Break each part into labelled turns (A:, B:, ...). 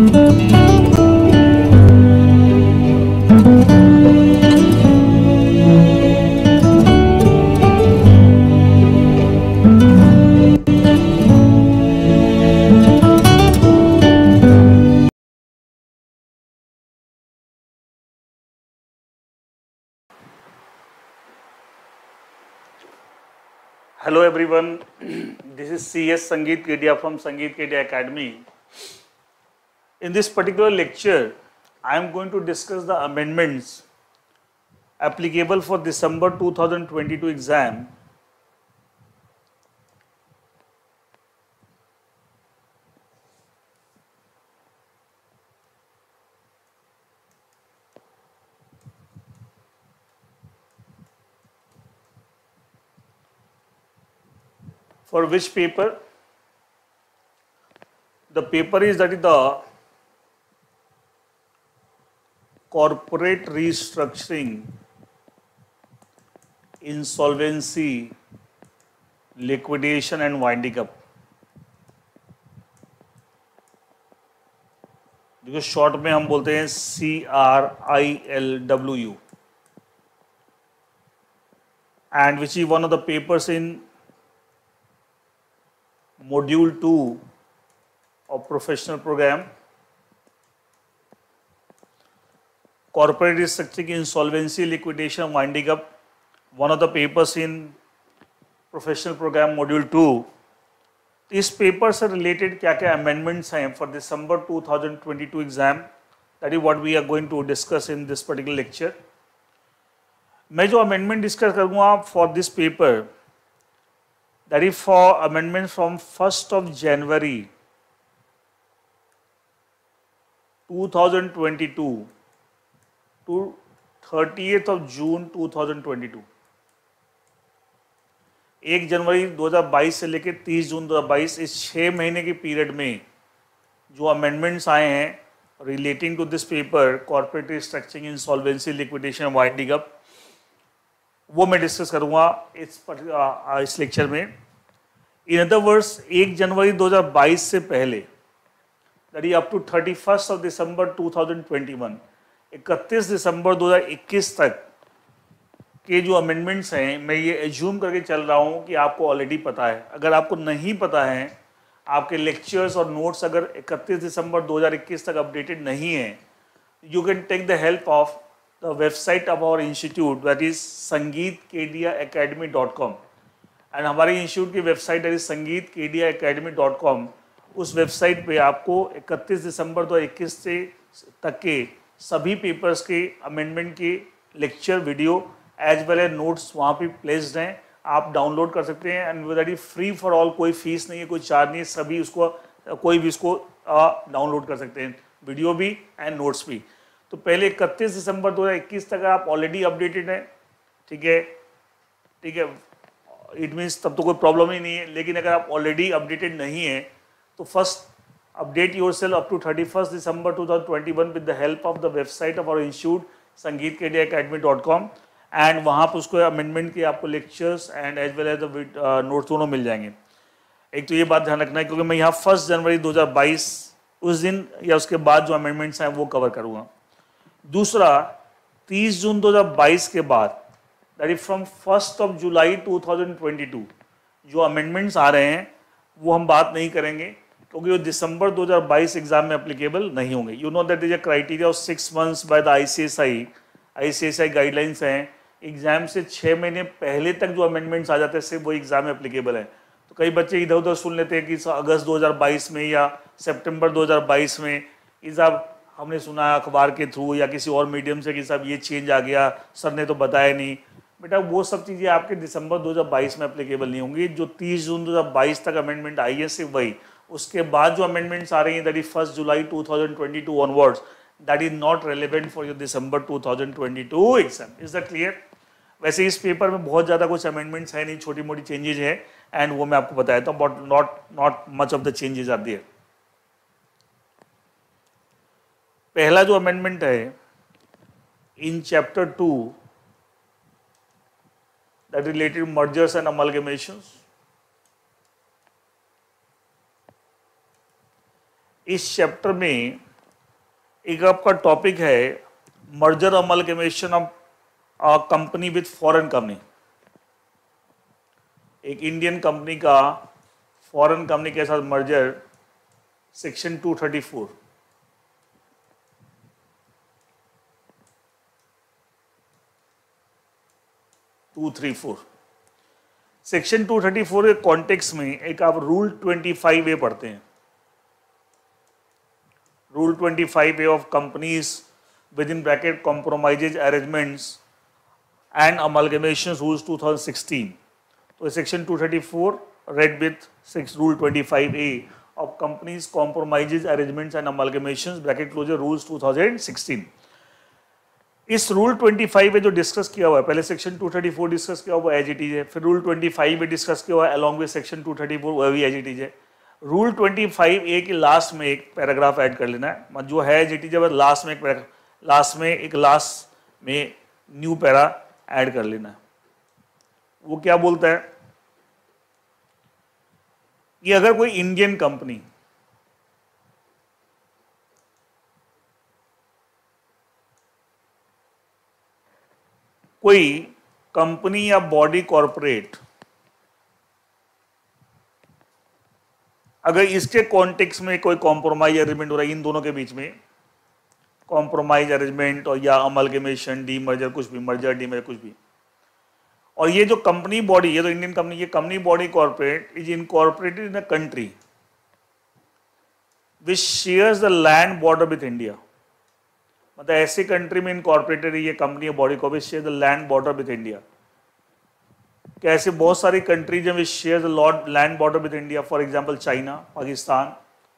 A: Hello everyone, this is CS Sangeet Kedia from Sangeet Kedia Academy. In this particular lecture, I am going to discuss the amendments applicable for December 2022 exam. For which paper? The paper is that is the corporate restructuring, insolvency, liquidation and winding up. जो short में हम बोलते हैं CRILW, and which is one of the papers in module 2 of professional program. Corporate restructuring, insolvency, liquidation, winding up, one of the papers in professional program module 2. इस paper से related क्या क्या amendments हैं for December 2022 exam, that is what we are going to discuss in this particular lecture. मैं जो amendment discuss करूंगा for this paper, that is for amendment from 1st of January 2022 to 30th of June 2022. 1 जनवरी 2022 से लेकर 30 जून 2022, इस 6 महीने के period में जो अमेंडमेंट्स आए हैं relating to this paper corporate restructuring, insolvency, liquidation, winding up, वो मैं डिस्कस करूंगा इस लेक्चर में. इन अदर वर्ड्स, 1 जनवरी 2022 से पहले, that is up to 31st of December 2021, 31 दिसंबर 2021 तक के जो अमेंडमेंट्स हैं, मैं ये एज्यूम करके चल रहा हूँ कि आपको ऑलरेडी पता है. अगर आपको नहीं पता है, आपके लेक्चर्स और नोट्स अगर 31 दिसंबर 2021 तक अपडेटेड नहीं है, you can take the help of the website of our institute, that is sangeetkediaacademy.com. And हमारे इंस्टीट्यूट की वेबसाइट दैट इज sangeetkediaacademy.com. उस वेबसाइट पे आपको 31 दिसंबर 2021 से तक के सभी पेपर्स के अमेंडमेंट के lecture video as well as notes वहाँ पे प्लेस्ड हैं, आप डाउनलोड कर सकते हैं. And that is free for all, कोई फीस नहीं है, कोई चार्ज नहीं है, सभी उसको कोई भी उसको डाउनलोड कर सकते हैं, वीडियो भी एंड नोट्स भी. तो पहले 31 दिसंबर 2021 तक आप ऑलरेडी अपडेटेड हैं, ठीक है, ठीक है, इट मीन्स तब तो कोई प्रॉब्लम ही नहीं है. लेकिन अगर आप ऑलरेडी अपडेटेड नहीं है तो first update yourself up to 31st December 2021 with the help of the website of our institute sangeetkediaacademy.com. And वहाँ पर उसको अमेंडमेंट के आपको lectures and as well as the notes दोनों मिल जाएंगे. एक तो ये बात ध्यान रखना है क्योंकि मैं यहाँ 1 जनवरी 2022 उस दिन या उसके बाद जो अमेंडमेंट्स हैं वो कवर करूँगा. दूसरा, 30 जून 2022 के बाद, that is from 1st of July 2022 जो अमेंडमेंट्स आ रहे हैं वो हम बात नहीं करेंगे क्योंकि वो दिसंबर 2022 एग्जाम में एप्लीकेबल नहीं होंगे. You know that is a criteria of 6 months by the ICSI guidelines हैं. एग्जाम से 6 महीने पहले तक जो अमेंडमेंट्स आ जाते हैं सिर्फ वो एग्जाम में एप्लीकेबल हैं. तो कई बच्चे इधर उधर सुन लेते हैं कि अगस्त 2022 में या सितंबर 2022 में ये साहब हमने सुना अखबार के थ्रू या किसी और मीडियम से कि साहब ये चेंज आ गया, सर ने तो बताया नहीं. बेटा वो सब चीज़ें आपके दिसंबर 2022 में एप्लीकेबल नहीं होंगी. जो 30 जून 2022 तक अमेंडमेंट आई है सिर्फ वही. उसके बाद जो अमेंडमेंट्स आ रही हैं that is 1 July 2022 onwards, that is not relevant for your December 2022 exam. Is that clear? वैसे इस पेपर में बहुत ज़्यादा कुछ अमेंडमेंट्स है नहीं, छोटी मोटी चेंजेज है एंड वो मैं आपको बताया था, but not much of the changes are there. पहला जो अमेंडमेंट है in chapter 2 that related mergers and amalgamations. इस चैप्टर में एक आपका टॉपिक है merger amalgamation of a company with foreign company. एक इंडियन कंपनी का फॉरेन कंपनी के साथ मर्जर, सेक्शन 234। सेक्शन 234 के कॉन्टेक्स्ट में एक आप रूल 25A पढ़ते हैं। Rule 25A of companies with in bracket compromises arrangements and amalgamation rules 2016। तो section 234 read with rule 25A of companies compromises arrangements and amalgamation bracket closure rules 2016। इस rule 25 में जो डिस्कस किया हुआ है, पहले सेक्शन 234 डिस्कस किया हुआ एज इट इज है, फिर रूल 25 में डिस्कस किया हुआ है अलॉन्ग विद सेक्शन 234 वह भी एज इट इज है। रूल 25A के लास्ट में एक पैराग्राफ ऐड कर लेना है, जो है एज इट इज है, लास्ट में एक न्यू पैरा ऐड कर लेना है। वो क्या बोलता है कि अगर कोई इंडियन कंपनी या बॉडी कॉरपोरेट अगर इसके कॉन्टेक्स्ट में कोई कॉम्प्रोमाइज अरेंजमेंट हो रहा है, इन दोनों के बीच में कॉम्प्रोमाइज अरेंजमेंट और या अमलगमेशन, डीमर्जर, कुछ भी मर्जर डीमर्जर कुछ भी, और ये जो कंपनी बॉडी, ये तो इंडियन कंपनी, ये company body corporate is incorporated in a country which shares the land border with India. मतलब ऐसी कंट्री में इनकॉर्पोरेटेड है ये company body corporate share the land border with India. क्या ऐसे बहुत सारी कंट्रीज हैं which share the land border with India, for example China, Pakistan,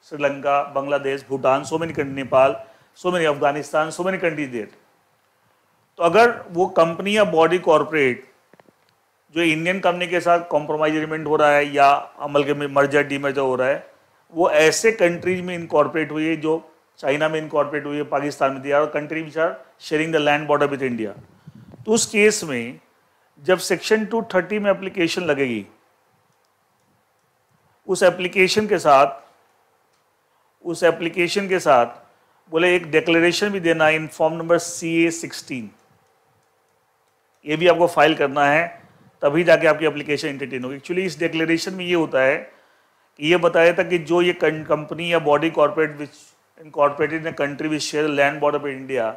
A: Sri Lanka, Bangladesh, Bhutan, so many country, Nepal, so many, Afghanistan, so many countries there. तो अगर वो कंपनी या बॉडी कॉर्पोरेट जो इंडियन कंपनी के साथ कॉम्प्रोमाइज एग्रीमेंट हो रहा है या अमल के मर्जर डीमर्जर हो रहा है, वो ऐसे कंट्रीज में इनकॉर्पोरेट हुई है जो चाइना में इनकॉर्पोरेट हुई है, पाकिस्तान में, दिया country which are sharing the land border with India. तो उस केस में जब सेक्शन 230 में एप्लीकेशन लगेगी, उस एप्लीकेशन के साथ बोले एक डिक्लेरेशन भी देना इन फॉर्म नंबर CA16। ये भी आपको फाइल करना है, तभी जाके आपकी एप्लीकेशन एंटरटेन होगी। एक्चुअली इस डिक्लेरेशन में ये होता है कि ये बताया था कि जो ये कंपनी या body corporate which incorporated in country which share land border with India,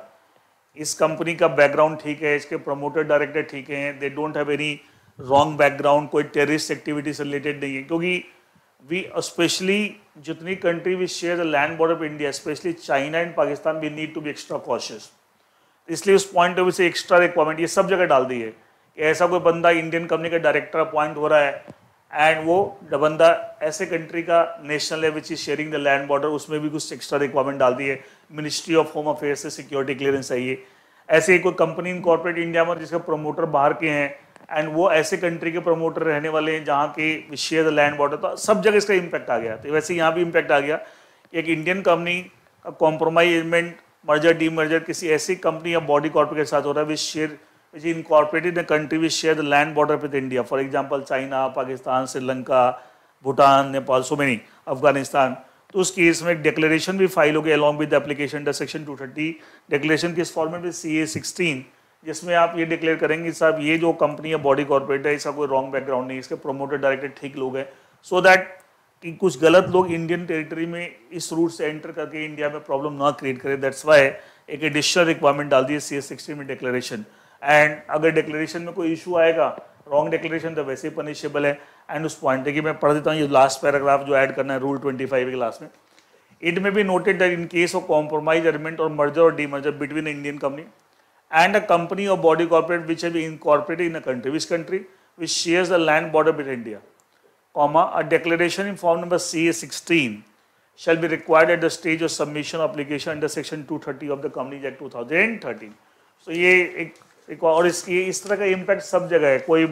A: इस कंपनी का बैकग्राउंड ठीक है, इसके प्रमोटर डायरेक्टर ठीक हैं, they don't have any wrong background, कोई टेररिस्ट एक्टिविटी से रिलेटेड नहीं है। क्योंकि वी स्पेशली जितनी country which share the land border with India, specially China and Pakistan, we need to be extra cautious. इसलिए उस पॉइंट ऑफ व्यू से extra requirement ये सब जगह डाल दी है कि ऐसा कोई बंदा इंडियन कंपनी का डायरेक्टर अपॉइंट हो रहा है एंड वो बंदा ऐसे कंट्री का नेशनल है which is sharing the land border, उसमें भी कुछ एक्स्ट्रा रिक्वायरमेंट डाल दी है। मिनिस्ट्री ऑफ होम अफेयर्स से सिक्योरिटी क्लियरेंस चाहिए। ऐसे ही कोई कंपनी इनकॉर्पोरेट इंडिया में जिसका प्रमोटर बाहर के हैं एंड वो ऐसे कंट्री के प्रमोटर रहने वाले हैं जहाँ के शेयर द लैंड बॉर्डर, तो सब जगह इसका इम्पैक्ट आ गया। तो वैसे यहाँ भी इम्पैक्ट आ गया कि एक इंडियन कंपनी का कॉम्प्रोमाइज एग्रीमेंट, मर्जर डीमर्जर किसी ऐसी कंपनी या बॉडी कॉर्पोरेट के साथ हो रहा है विच share which is incorporated in a country which share the land border with India, for example China, Pakistan, Sri Lanka, Bhutan, Nepal, so many, Afghanistan। तो उस केस में एक डिक्लेरेशन भी फाइल हो गया along with the application under section 230। Declaration किस format में, CA16, जिसमें आप ये डिक्लेयर करेंगे साहब ये जो कंपनी या बॉडी कॉर्पोरेट है इसका कोई रॉन्ग बैकग्राउंड नहीं, इसके प्रोमोटर डायरेक्टर ठीक लोग हैं, सो दैट कि कुछ गलत लोग इंडियन टेरिटरी में इस रूट से एंटर करके इंडिया में प्रॉब्लम ना क्रिएट करें। दैट्स वाई एक एडिशनल रिक्वायरमेंट डाल दी है CA16 में डिक्लेरेशन। एंड अगर डिक्लेरेशन में कोई इशू आएगा, रॉन्ग डिक्लेरेशन, तो वैसे ही पनिशेबल है। एंड उस पॉइंट देखिए मैं पढ़ देता हूँ, ये लास्ट पैराग्राफ जो ऐड करना है रूल 25 के लास्ट में। It may be noted that in case of compromise agreement or merger or demerger between Indian company and a company or body corporate which have been incorporated in a country which shares the land border with India, a declaration in form number CA16 shall be required at the stage of submission of application under section 230 of the Companies Act 2013। so ये एक और इसकी इस तरह का impact सब जगह है। कोई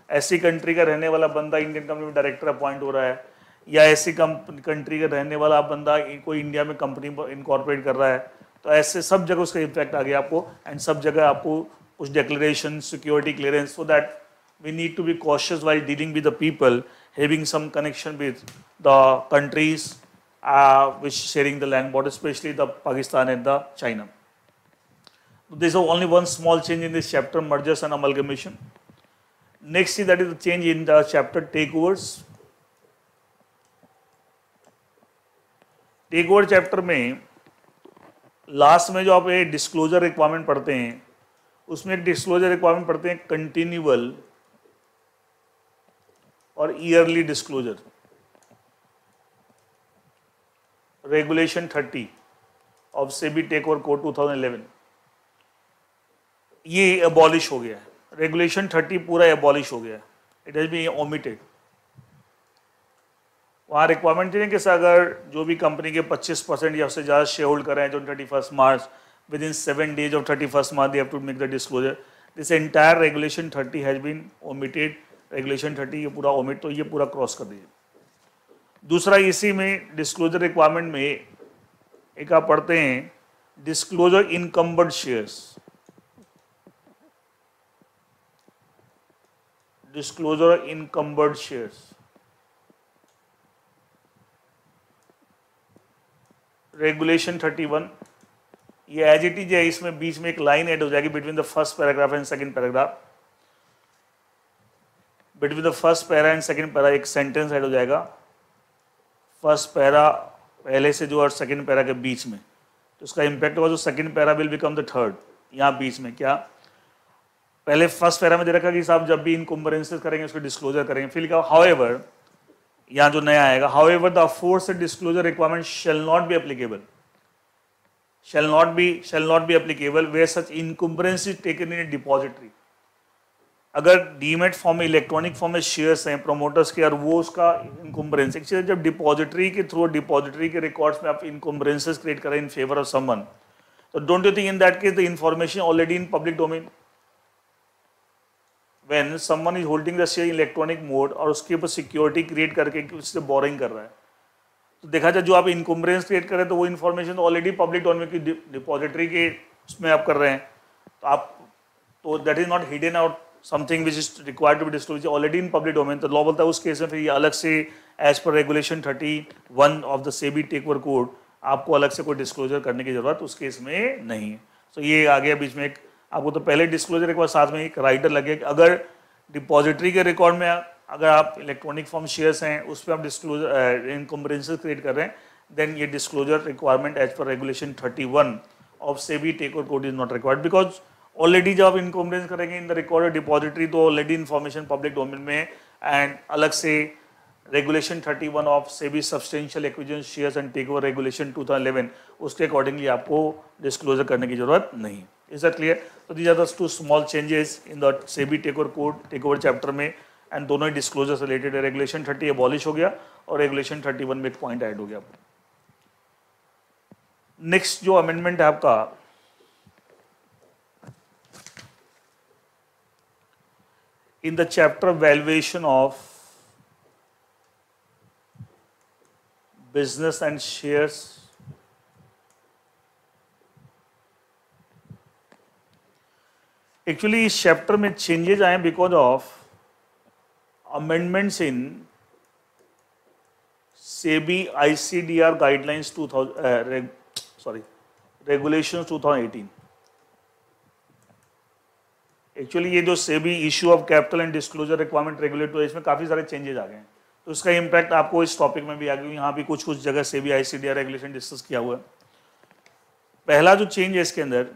A: ऐसी कंट्री का रहने वाला बंदा इंडियन कंपनी में डायरेक्टर अपॉइंट हो रहा है, या ऐसी कंट्री का रहने वाला बंदा कोई इंडिया में कंपनी इनकॉर्पोरेट कर रहा है, तो ऐसे सब जगह उसका इम्पैक्ट आ गया आपको। एंड सब जगह आपको कुछ declaration, security clearance, so that we need to be cautious while dealing with the people having some connection with the countries which sharing the land border, especially the Pakistan and the China. There is only one small change in this chapter, mergers and amalgamation. Next is that is the change in the chapter takeovers. Takeover chapter में last में जो आप ये disclosure requirement पढ़ते हैं, उसमें एक disclosure requirement पढ़ते हैं कंटिन्यूअल और yearly disclosure. Regulation 30 of SEBI takeover code 2011 ये एबॉलिश हो गया है। रेगुलेशन 30 पूरा एबॉलिश हो गया है, इट हैज बीन ओमिटेड। वहाँ रिक्वायरमेंट थी कि अगर जो भी कंपनी के 25% या उससे ज़्यादा शेयर होल्ड कर रहे हैं जो 31 March, within 7 days of 31 March they have to make the disclosure. This entire regulation 30 has been omitted. Regulation 30 ये पूरा ओमिट, तो ये पूरा क्रॉस कर दीजिए। दूसरा इसी में डिस्क्लोजर रिक्वायरमेंट में एक आप पढ़ते हैं disclosure encumbered shares. Disclosure encumbered shares, regulation 31 ये एज इट इज है। इसमें बीच में एक लाइन ऐड हो जाएगी between the first paragraph and second paragraph. Between the first para and second para एक सेंटेंस ऐड हो जाएगा, फर्स्ट पैरा पहले से जो और सेकंड पैरा के बीच में, तो उसका इंपैक्ट होगा जो second para will become the third. यहाँ बीच में क्या पहले फर्स्ट पैरा में दे रखा कि साहब जब भी इनकम्बरेंसेस करेंगे उसको डिस्क्लोजर करेंगे, फिर लिखा हाउएवर, यहाँ जो नया आएगा however the aforesaid disclosure requirement shall not be applicable, shall not be applicable where such encumbrance is taken in a depository. अगर डीमेट फॉर्म में इलेक्ट्रॉनिक फॉर्म में शेयर्स हैं प्रोमोटर्स के और वो उसका इनकम्बरेंस, एक चीज़ जब डिपॉजिटरी के थ्रू डिपॉजिटरी के रिकॉर्ड्स में आप इनकम्बरेंसेस क्रिएट करें इन फेवर ऑफ समवन, तो don't you think in that case the information already in public domain. When someone is holding the share in electronic mode और उसके ऊपर सिक्योरिटी क्रिएट करके उससे बोरिंग कर रहा है, तो देखा जाए जो आप इनकम्बरेंस क्रिएट कर रहे हैं तो वो इन्फॉर्मेशन तो ऑलरेडी पब्लिक डोमेन की डिपॉजिटरी के उसमें आप कर रहे हैं, तो आप तो that is not hidden out something which is required to be disclose already in public domain. तो लॉ बोलता है उस केस में फिर ये अलग से एज पर regulation 31 of the SEBI takeover code आपको अलग से कोई डिस्क्लोजर करने की जरूरत उस केस में नहीं है। तो ये आ गया बीच में एक, आपको तो पहले डिस्क्लोजर एक बार साथ में एक राइटर लगे कि अगर डिपॉजिटरी के रिकॉर्ड में अगर आप इलेक्ट्रॉनिक फॉर्म शेयर्स हैं उस पर आप डिस्क्लोजर इनकम्बरेंसेस क्रिएट कर रहे हैं, देन ये डिस्क्लोजर रिक्वायरमेंट एज पर regulation 31 of SEBI takeover code is not required, because already जब आप इनकम्बरेंस करेंगे इन द रिकॉर्डेड डिपॉजिटरी तो ऑलरेडी इन्फॉर्मेशन पब्लिक डोमेन में, एंड अलग से regulation 31 of SEBI substantial acquisition shares and takeover regulation 2011 उसके accordingly आपको डिस्क्लोजर करने की जरूरत नहीं। Is that clear? So these are the two small changes in the SEBI takeover code, takeover chapter में, and दोनों ही disclosures related है। Regulation 30 abolish हो गया और Regulation 31 में एक point add हो गया। Next जो amendment है आपका, in the chapter valuation of business and shares, actually इस चैप्टर में चेंजेस आए because of amendments in SEBI ICDR guidelines 2000 regulations 2018। Actually ये जो SEBI issue of capital and disclosure requirement regulator, इसमें काफी सारे चेंजेस आ गए हैं, तो इसका इम्पैक्ट आपको इस टॉपिक में भी आ गया। यहाँ भी कुछ कुछ जगह सेबी आईसीडीआर रेगुलेशन डिस्कस किया हुआ है। पहला जो चेंज है इसके अंदर,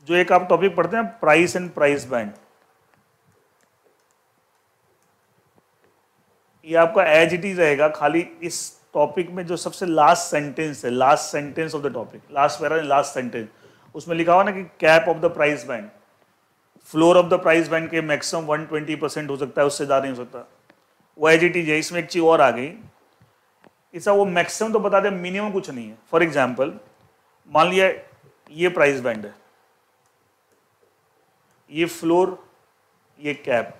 A: जो एक आप टॉपिक पढ़ते हैं प्राइस एंड प्राइस बैंड, ये आपका एज इट इज रहेगा, खाली इस टॉपिक में जो सबसे लास्ट सेंटेंस है, last sentence of the topic, last para last sentence, उसमें लिखा हुआ ना कि cap of the price band, floor of the price band के मैक्सिमम 120% हो सकता है, उससे ज्यादा नहीं हो सकता, वो एज इट इज है। इसमें एक चीज और आ गई, इसका वो मैक्सिमम तो बता दें, मिनिमम कुछ नहीं है। फॉर एग्जाम्पल मान लिया ये प्राइस बैंड है, ये फ्लोर, ये कैप,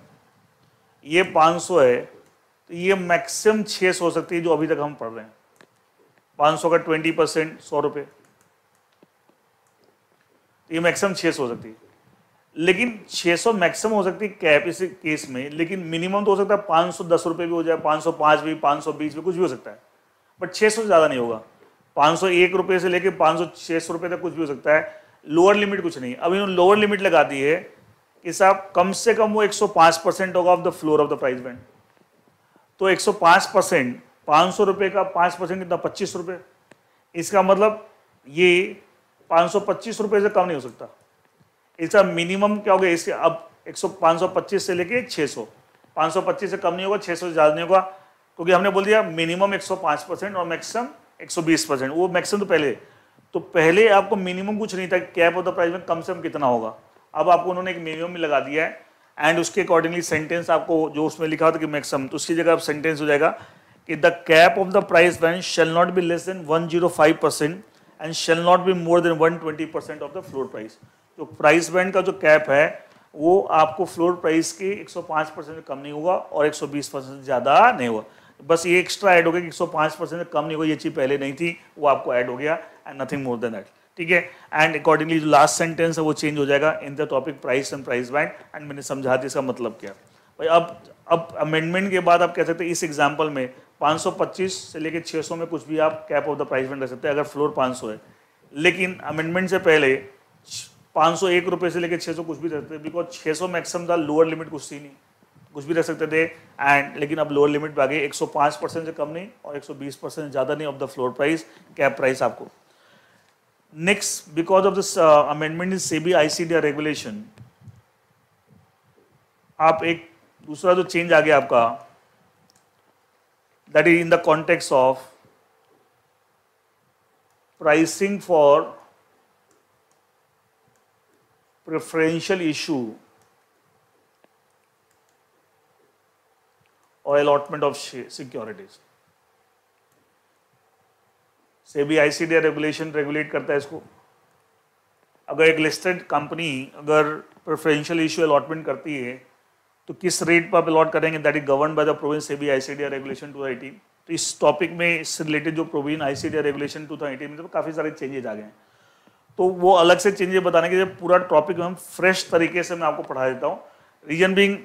A: ये 500 है, तो ये मैक्सिमम 600 हो सकती है जो अभी तक हम पढ़ रहे हैं। 500 का 20% 100 रुपये, ये मैक्सिमम 600 हो सकती है। लेकिन 600 मैक्सिमम हो सकती है कैप इस केस में, लेकिन मिनिमम तो हो सकता है 510 रुपये भी हो जाए, 505 भी, 520 भी, कुछ भी हो सकता है, बट 600 से ज़्यादा नहीं होगा। 501 रुपये से लेके 500-600 रुपये तक कुछ भी हो सकता है, लोअर लिमिट कुछ नहीं। अब इन्होंने लोअर लिमिट लगा दी है कि साहब कम से कम वो 105% होगा of the floor of the price band. तो 105%, 500 रुपये का 5% कितना, 25 रुपये। इसका मतलब ये 525 रुपये से कम नहीं हो सकता। इसका मिनिमम क्या हो गया, इसके अब 525 से लेके 600, 525 से कम नहीं होगा, 600 से ज़्यादा नहीं होगा, क्योंकि हमने बोल दिया मिनिमम 105% और मैक्सिमम 120%। वो मैक्सिमम तो पहले आपको मिनिमम कुछ नहीं था, कैप ऑफ द प्राइस में कम से कम कितना होगा। अब आपको उन्होंने एक मिनिमम भी लगा दिया है, एंड उसके अकॉर्डिंगली सेंटेंस आपको जो उसमें लिखा था कि मैक्सिमम, तो उसकी जगह अब सेंटेंस हो जाएगा कि the cap of the price band shell not be less than 105% and shall not be more than 120% of the floor price. जो प्राइस बैंड का जो कैप है वो आपको फ्लोर प्राइस के 105% से कम नहीं होगा और 120% से ज़्यादा नहीं होगा। बस ये एक्स्ट्रा ऐड हो गया कि 105% से कम नहीं होगा, ये चीज़ पहले नहीं थी, वो आपको ऐड हो गया, and nothing more than that. ठीक है, एंड अकॉर्डिंगली जो लास्ट सेंटेंस है वो चेंज हो जाएगा in the topic price and price band, and मैंने समझा दिया इसका मतलब क्या। भाई अब अमेंडमेंट के बाद आप कह सकते हैं इस एग्जाम्पल में 525 से लेकर 600 में कुछ भी आप cap of the price band रख सकते हैं अगर फ्लोर 500 है, लेकिन अमेंडमेंट से पहले 501 रुपये से लेकर 600 कुछ भी रख सकते हैं, बिकॉज 600 मैक्सिमम था, लोअर लिमिट कुछ थी नहीं, कुछ भी रख सकते थे, एंड लेकिन अब लोअर लिमिट पे आ गई, 105% से कम नहीं और 120% से ज़्यादा नहीं of the floor price, cap price आपको। Next, because of this amendment in SEBI ICDR regulation, आप एक दूसरा जो चेंज आ गया आपका, that is in the context of pricing for preferential issue और allotment of securities. SEBI ICDR regulation regulate करता है इसको। अगर एक लिस्टेड कंपनी अगर प्रेफरेंशियल इशू अलॉटमेंट करती है तो किस रेट पर आप अलॉट करेंगे, that is govern by the provision SEBI ICDR regulation 2018। तो इस टॉपिक में इससे रिलेटेड जो प्रोविजन आईसीडीआर रेगुलेशन 2018 में तो काफ़ी सारे चेंजेज आ गए हैं, तो वो अलग से चेंजेस बताने के लिए पूरा टॉपिक हम फ्रेश तरीके से मैं आपको पढ़ा देता हूँ। रीजन बीइंग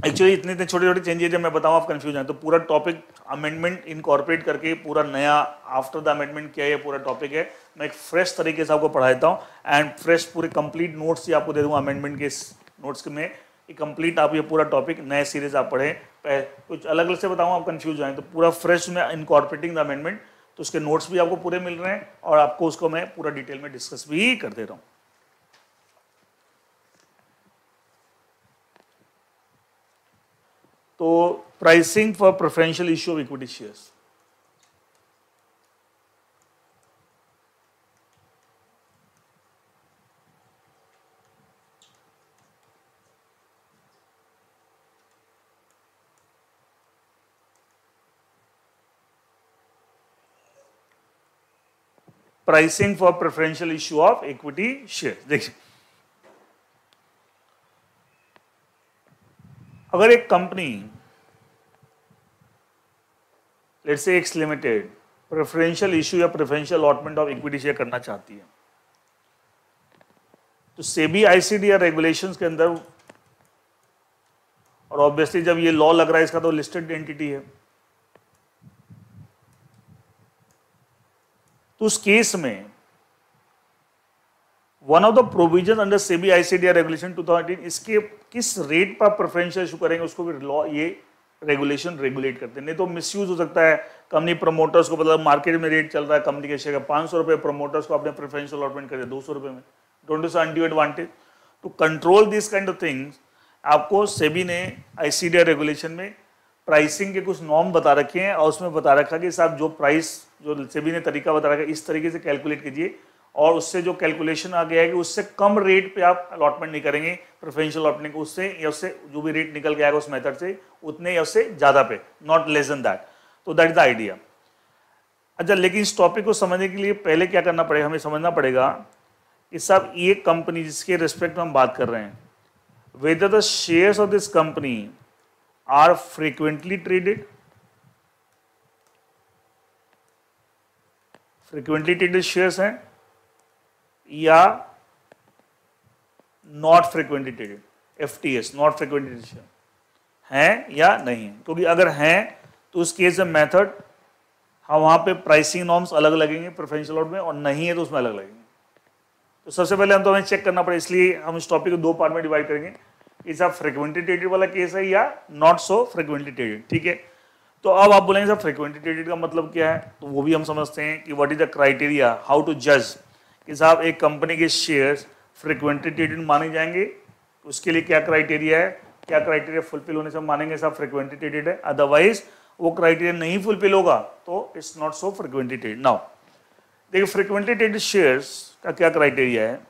A: एक्चुअली इतने इतने छोटे छोटे चेंजेस जब मैं बताऊँ आप कंफ्यूज हैं, तो पूरा टॉपिक अमेंडमेंट इनकॉर्पोरेट करके पूरा नया आफ्टर द अमेंडमेंट क्या है पूरा टॉपिक है, मैं एक फ्रेश तरीके से आपको पढ़ा देता हूँ, एंड फ्रेश पूरे कंप्लीट नोट्स ही आपको दे दूँगा अमेंडमेंट के नोट्स में, कंप्लीट आप ये पूरा टॉपिक नए सीरीज आप पढ़ें, कुछ अलग अलग से बताऊँ आप कंफ्यूज जाएँ, तो पूरा फ्रेश में इनकॉर्पोरेटिंग द अमेंडमेंट, तो उसके नोट्स भी आपको पूरे मिल रहे हैं और आपको उसको मैं पूरा डिटेल में डिस्कस भी कर दे रहा हूँ। तो pricing for preferential issue of equity shares, pricing for preferential issue of equity share. देखिए, अगर एक company let's say X limited preferential issue या preferential allotment of equity share करना चाहती है, तो सेबी आईसीडीआर रेगुलेशंस के अंदर, और ऑब्वियसली जब ये लॉ लग रहा है इसका तो लिस्टेड एंटिटी है, तो उस केस में one of the provision under SEBI ICDR regulation 2018, इसके किस रेट पर प्रेफरेंशियल इशू करेंगे उसको भी लॉ ये रेगुलेशन रेगुलेट करते हैं। नहीं तो मिसयूज हो सकता है, कंपनी प्रमोटर्स को पता मार्केट में रेट चल रहा है कंपनी के शेयर का 500 रुपये, प्रमोटर्स को अपने प्रेफरेंशियल अलॉटमेंट कर दिया 200 रुपये में, don't do undue advantage. To control this kind of things आपको सेबी ने आईसीडीआर रेगुलेशन में प्राइसिंग के कुछ नॉर्म बता रखे हैं, और उसमें बता रखा कि साहब जो प्राइस जो सेबी ने तरीका बता रखा है इस तरीके से कैलकुलेट कीजिए, और उससे जो कैलकुलेशन आ गया है कि उससे कम रेट पे आप अलॉटमेंट नहीं करेंगे प्रेफरेंशियल अलॉटमेंट को, उससे या उससे जो भी रेट निकल के आएगा उस मेथड से उतने या उससे ज़्यादा पे, नॉट लेस देन दैट। तो दैट इज द आइडिया। अच्छा, लेकिन इस टॉपिक को समझने के लिए पहले क्या करना पड़ेगा, हमें समझना पड़ेगा कि साहब ये कंपनी जिसके रिस्पेक्ट में हम बात कर रहे हैं, whether the shares of this company are frequently traded, frequently traded shares हैं या not frequently traded, FTS not frequently traded share हैं या नहीं है, क्योंकि अगर हैं तो उस केस में मेथड हम वहाँ पे प्राइसिंग नॉर्म्स अलग लगेंगे प्रेफरेंशियल लॉट में, और नहीं है तो उसमें अलग लगेंगे। तो सबसे पहले हम तो हमें चेक करना पड़ेगा, इसलिए हम इस टॉपिक को दो पार्ट में डिवाइड करेंगे, कि साहब फ्रिक्वेंटली ट्रेडेड वाला केस है या नॉट सो फ्रिक्वेंटली ट्रेडेड, ठीक है। तो अब आप बोलेंगे साहब फ्रिक्वेंटली ट्रेडेड का मतलब क्या है, तो वो भी हम समझते हैं कि what is the criteria how to जज कि साहब एक कंपनी के शेयर्स फ्रिक्वेंटली ट्रेडेड माने जाएंगे, उसके लिए क्या क्राइटेरिया है, क्या क्राइटेरिया फुलफिल होने से मानेंगे साहब फ्रिक्वेंटली ट्रेडेड है, अदरवाइज वो क्राइटेरिया नहीं फुलफिल होगा तो it's not so frequently traded. Now देखिए फ्रिक्वेंटली ट्रेडेड शेयर्स का क्या क्राइटेरिया है।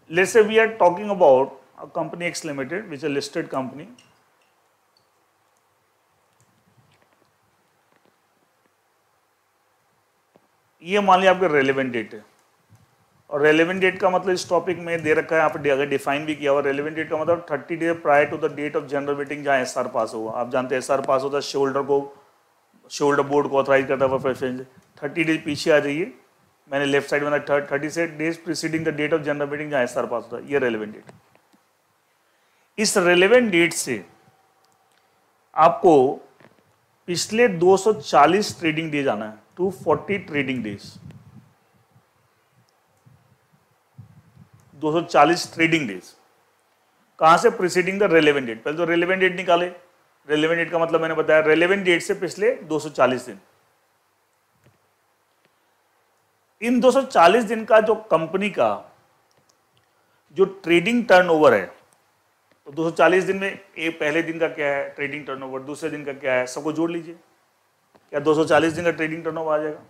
A: Let's say we are talking about a company X Limited, which is a listed company. ये मान लिया आपका रेलेवेंट डेट है, और रेलेवेंट डेट का मतलब इस टॉपिक में दे रखा है, आप अगर डिफाइन भी किया हुआ, रेलेवेंट डेट का मतलब 30 days prior to the date of general meeting जहाँ SR पास हुआ। आप जानते हैं SR पास होता है शेयरहोल्डर बोर्ड को ऑथराइज करता है प्रेफरेंस। 30 डेज पीछे आ जाइए, मैंने लेफ्ट साइड में 36 days preceding the date of general meeting जहाँ SR पास होता है, ये रेलेवेंट डेट। इस रेलेवेंट डेट से आपको पिछले 240 ट्रेडिंग डेज आना है, 240 ट्रेडिंग डेज, 240 ट्रेडिंग डेज कहां से, प्रीसीडिंग द रेलेवेंट डेट। पहले तो रेलेवेंट डेट निकाले, रेलेवेंट डेट का मतलब मैंने बताया रेलेवेंट डेट से पिछले 240 दिन। इन 240 दिन का जो कंपनी का जो ट्रेडिंग टर्नओवर है, तो 240 दिन में एक पहले दिन का क्या है ट्रेडिंग टर्नओवर, दूसरे दिन का क्या है, सबको जोड़ लीजिए, क्या 240 दिन का ट्रेडिंग टर्नओवर आ जाएगा।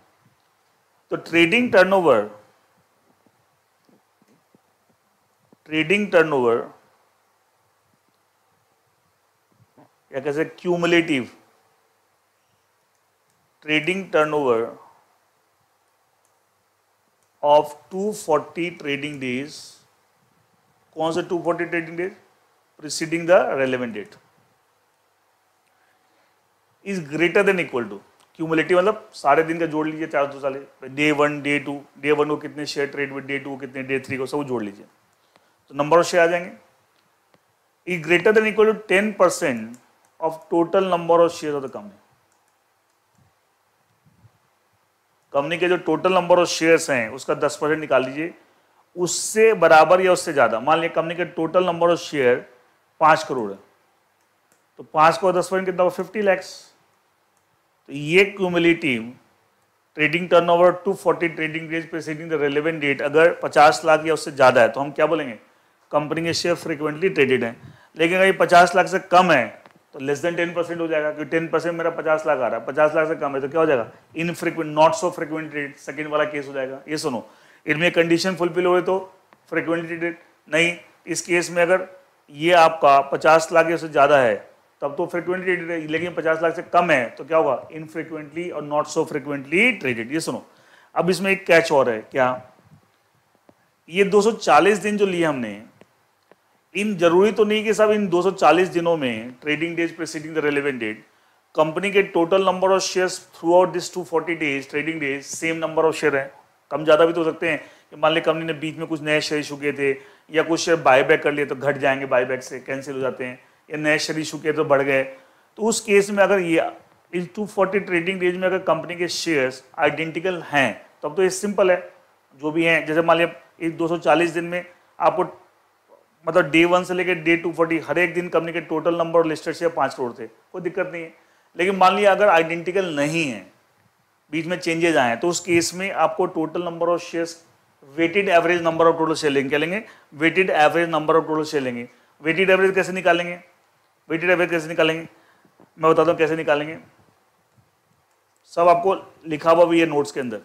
A: तो ट्रेडिंग टर्नओवर या कैसे cumulative trading turnover of 240 trading days, कौन से 240 trading days, preceding the relevant date, is greater than equal to cumulative, मतलब सारे दिन का जोड़ लीजिए 440, डे 1 डे 2, डे 1 को कितने शेयर ट्रेड हुए, डे 2 को कितने, डे 3 को, सब जोड़ लीजिए तो नंबर ऑफ शेयर आ जाएंगे। Is greater than equal to 10% of total number of share of the company. Company के जो टोटल नंबर ऑफ शेयर्स हैं उसका 10% निकाल लीजिए, उससे बराबर या उससे ज्यादा। मान लिया कंपनी के total number of share 5 crore है, तो 5 को 10% कितना, 50 लाख। तो ये cumulative trading turnover 240 trading days preceding the relevant date अगर 50 लाख या उससे ज्यादा है तो हम क्या बोलेंगे, कंपनी के शेयर फ्रीक्वेंटली ट्रेडेड हैं। लेकिन अगर ये 50 लाख से कम है तो लेस देन 10% हो जाएगा, क्योंकि 10% मेरा 50 लाख आ रहा है, 50 लाख से कम है तो क्या हो जाएगा, infrequent, not so frequent trade, second वाला केस हो जाएगा। ये सुनो, इनमें कंडीशन फुलफिल हो तो फ्रीक्वेंटली ट्रेडेड, नहीं इस केस में अगर ये आपका 50 लाख या उससे ज्यादा है तब तो फ्रीक्वेंटली ट्रेडेड है, लेकिन 50 लाख से कम है तो क्या होगा, इनफ्रीक्वेंटली और नॉट सो फ्रीक्वेंटली ट्रेडेड। ये सुनो, अब इसमें एक कैच और है, क्या, ये 240 दिन जो लिए हमने, इन जरूरी तो नहीं कि सब इन 240 दिनों में trading days preceding the relevant date company के total number of shares throughout this 240 days trading days same number of share है, कम ज्यादा भी तो हो सकते हैं कि मान लीजिए कंपनी ने बीच में कुछ नए शेयर इशू किए थे या कुछ शेयर बायबैक कर लिए तो घट जाएंगे, बायबैक से कैंसिल हो जाते हैं, या नए शेयर इशू किए तो बढ़ गए। तो उस केस में अगर ये इस 240 ट्रेडिंग डेज में अगर कंपनी के शेयर्स आइडेंटिकल हैं तब तो ये सिंपल है, जो भी हैं, जैसे मान लिया इस 240 दिन में आपको मतलब डे 1 से लेकर डे 240 हर एक दिन कंपनी के टोटल नंबर और लिस्टेड शेयर 5 करोड़ थे, कोई दिक्कत नहीं है। लेकिन मान लिया अगर आइडेंटिकल नहीं है, बीच में चेंजेस आए तो उस केस में आपको total number of shares weighted average number of total share लेंगे, क्या लेंगे, weighted average number of total share लेंगे। वेटेड एवरेज कैसे निकालेंगे, वेटेड एवरेज कैसे निकालेंगे, मैं बताता हूँ कैसे निकालेंगे, सब आपको लिखा हुआ भी है नोट्स के अंदर।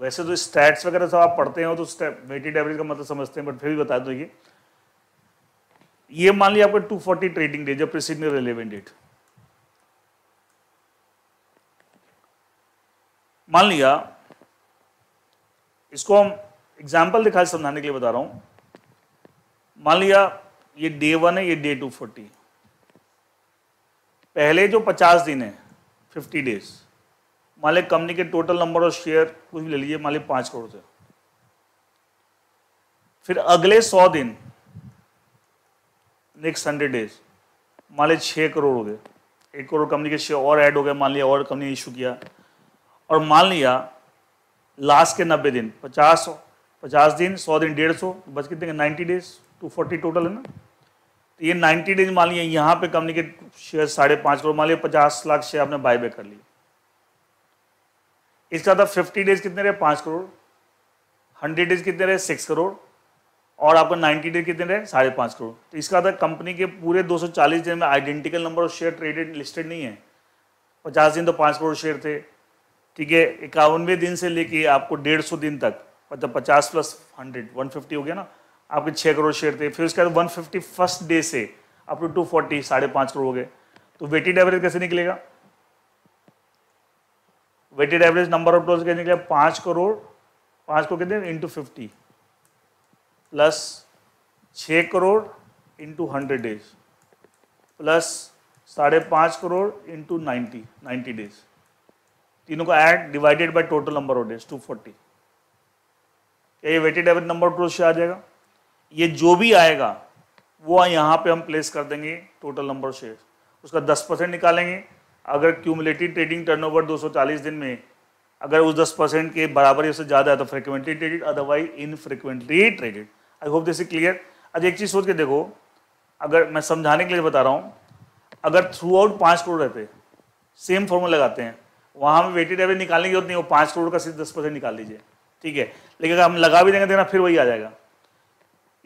A: वैसे तो स्टैट्स वगैरह सब आप पढ़ते हो तो वेटेड एवरेज का मतलब समझते हैं, बट फिर भी बता दो, ये मान लिया आपका 240 ट्रेडिंग डे जब प्रीसीडिंग रेलेवेंट डेट, मान लिया, इसको हम एग्जाम्पल दिखा समझाने के लिए बता रहा हूं। मान लिया ये डे 1 है, ये डे 240। पहले जो 50 दिन है 50 डेज, मान लिया कंपनी के टोटल नंबर ऑफ शेयर कुछ भी ले लीजिए, मान लिया 5 करोड़ थे। फिर अगले 100 दिन, नेक्स्ट 100 डेज, मान लिया 6 करोड़ हो गए, 1 करोड़ कंपनी के शेयर और ऐड हो गए, मान लिया और कंपनी ने इशू किया। और मान लिया लास्ट के 90 दिन, 50 दिन, 100 दिन, 150, बच कितने 90 डेज, 240 टोटल है ना। तो ये 90 डेज मान लिया यहाँ पे कंपनी के शेयर 5.5 करोड़, मान लिया 50 लाख शेयर आपने बाय बैक कर लिए। इसका था 50 डेज कितने रहे 5 करोड़, 100 डेज कितने रहे 6 करोड़, और आपका 90 डेज कितने रहे 5.5 करोड़। तो इसका था कंपनी के पूरे 240 दिन में identical number of share traded listed नहीं है। 50 दिन तो 5 करोड़ शेयर थे, ठीक है। 51वें दिन से लेके आपको 150 दिन तक, मतलब 50 प्लस 100 150 हो गया ना, आपके 6 करोड़ शेयर थे। फिर उसके बाद 151st डे से अप टू 240 5.5 करोड़ हो गए। तो वेटेड एवरेज कैसे निकलेगा? Weighted average number of days कैसे निकलेगा? 5 करोड़ कितने into 50 plus 6 crore into 100 days plus 5.5 crore into 90 days, तीनों का add divided by total number of days 240। क्या ये weighted average number of days से आ जाएगा? ये जो भी आएगा वो यहाँ पे हम प्लेस कर देंगे टोटल नंबर ऑफ शेयर, उसका 10% निकालेंगे। अगर क्यूमुलेटिव ट्रेडिंग टर्नओवर 240 दिन में अगर उस 10% के बराबर या उससे ज़्यादा है तो frequently traded, otherwise infrequently traded. I hope this is clear. आज एक चीज़ सोच के देखो, अगर मैं समझाने के लिए बता रहा हूँ, अगर थ्रू आउट 5 करोड़ रहते, सेम फॉर्मूला लगाते हैं, वहाँ हमें वेटेड एवरेज निकालने की जरूरत नहीं, वो 5 करोड़ का सिर्फ 10% निकाल लीजिए, ठीक है। लेकिन अगर हम लगा भी देंगे देना फिर वही आ जाएगा।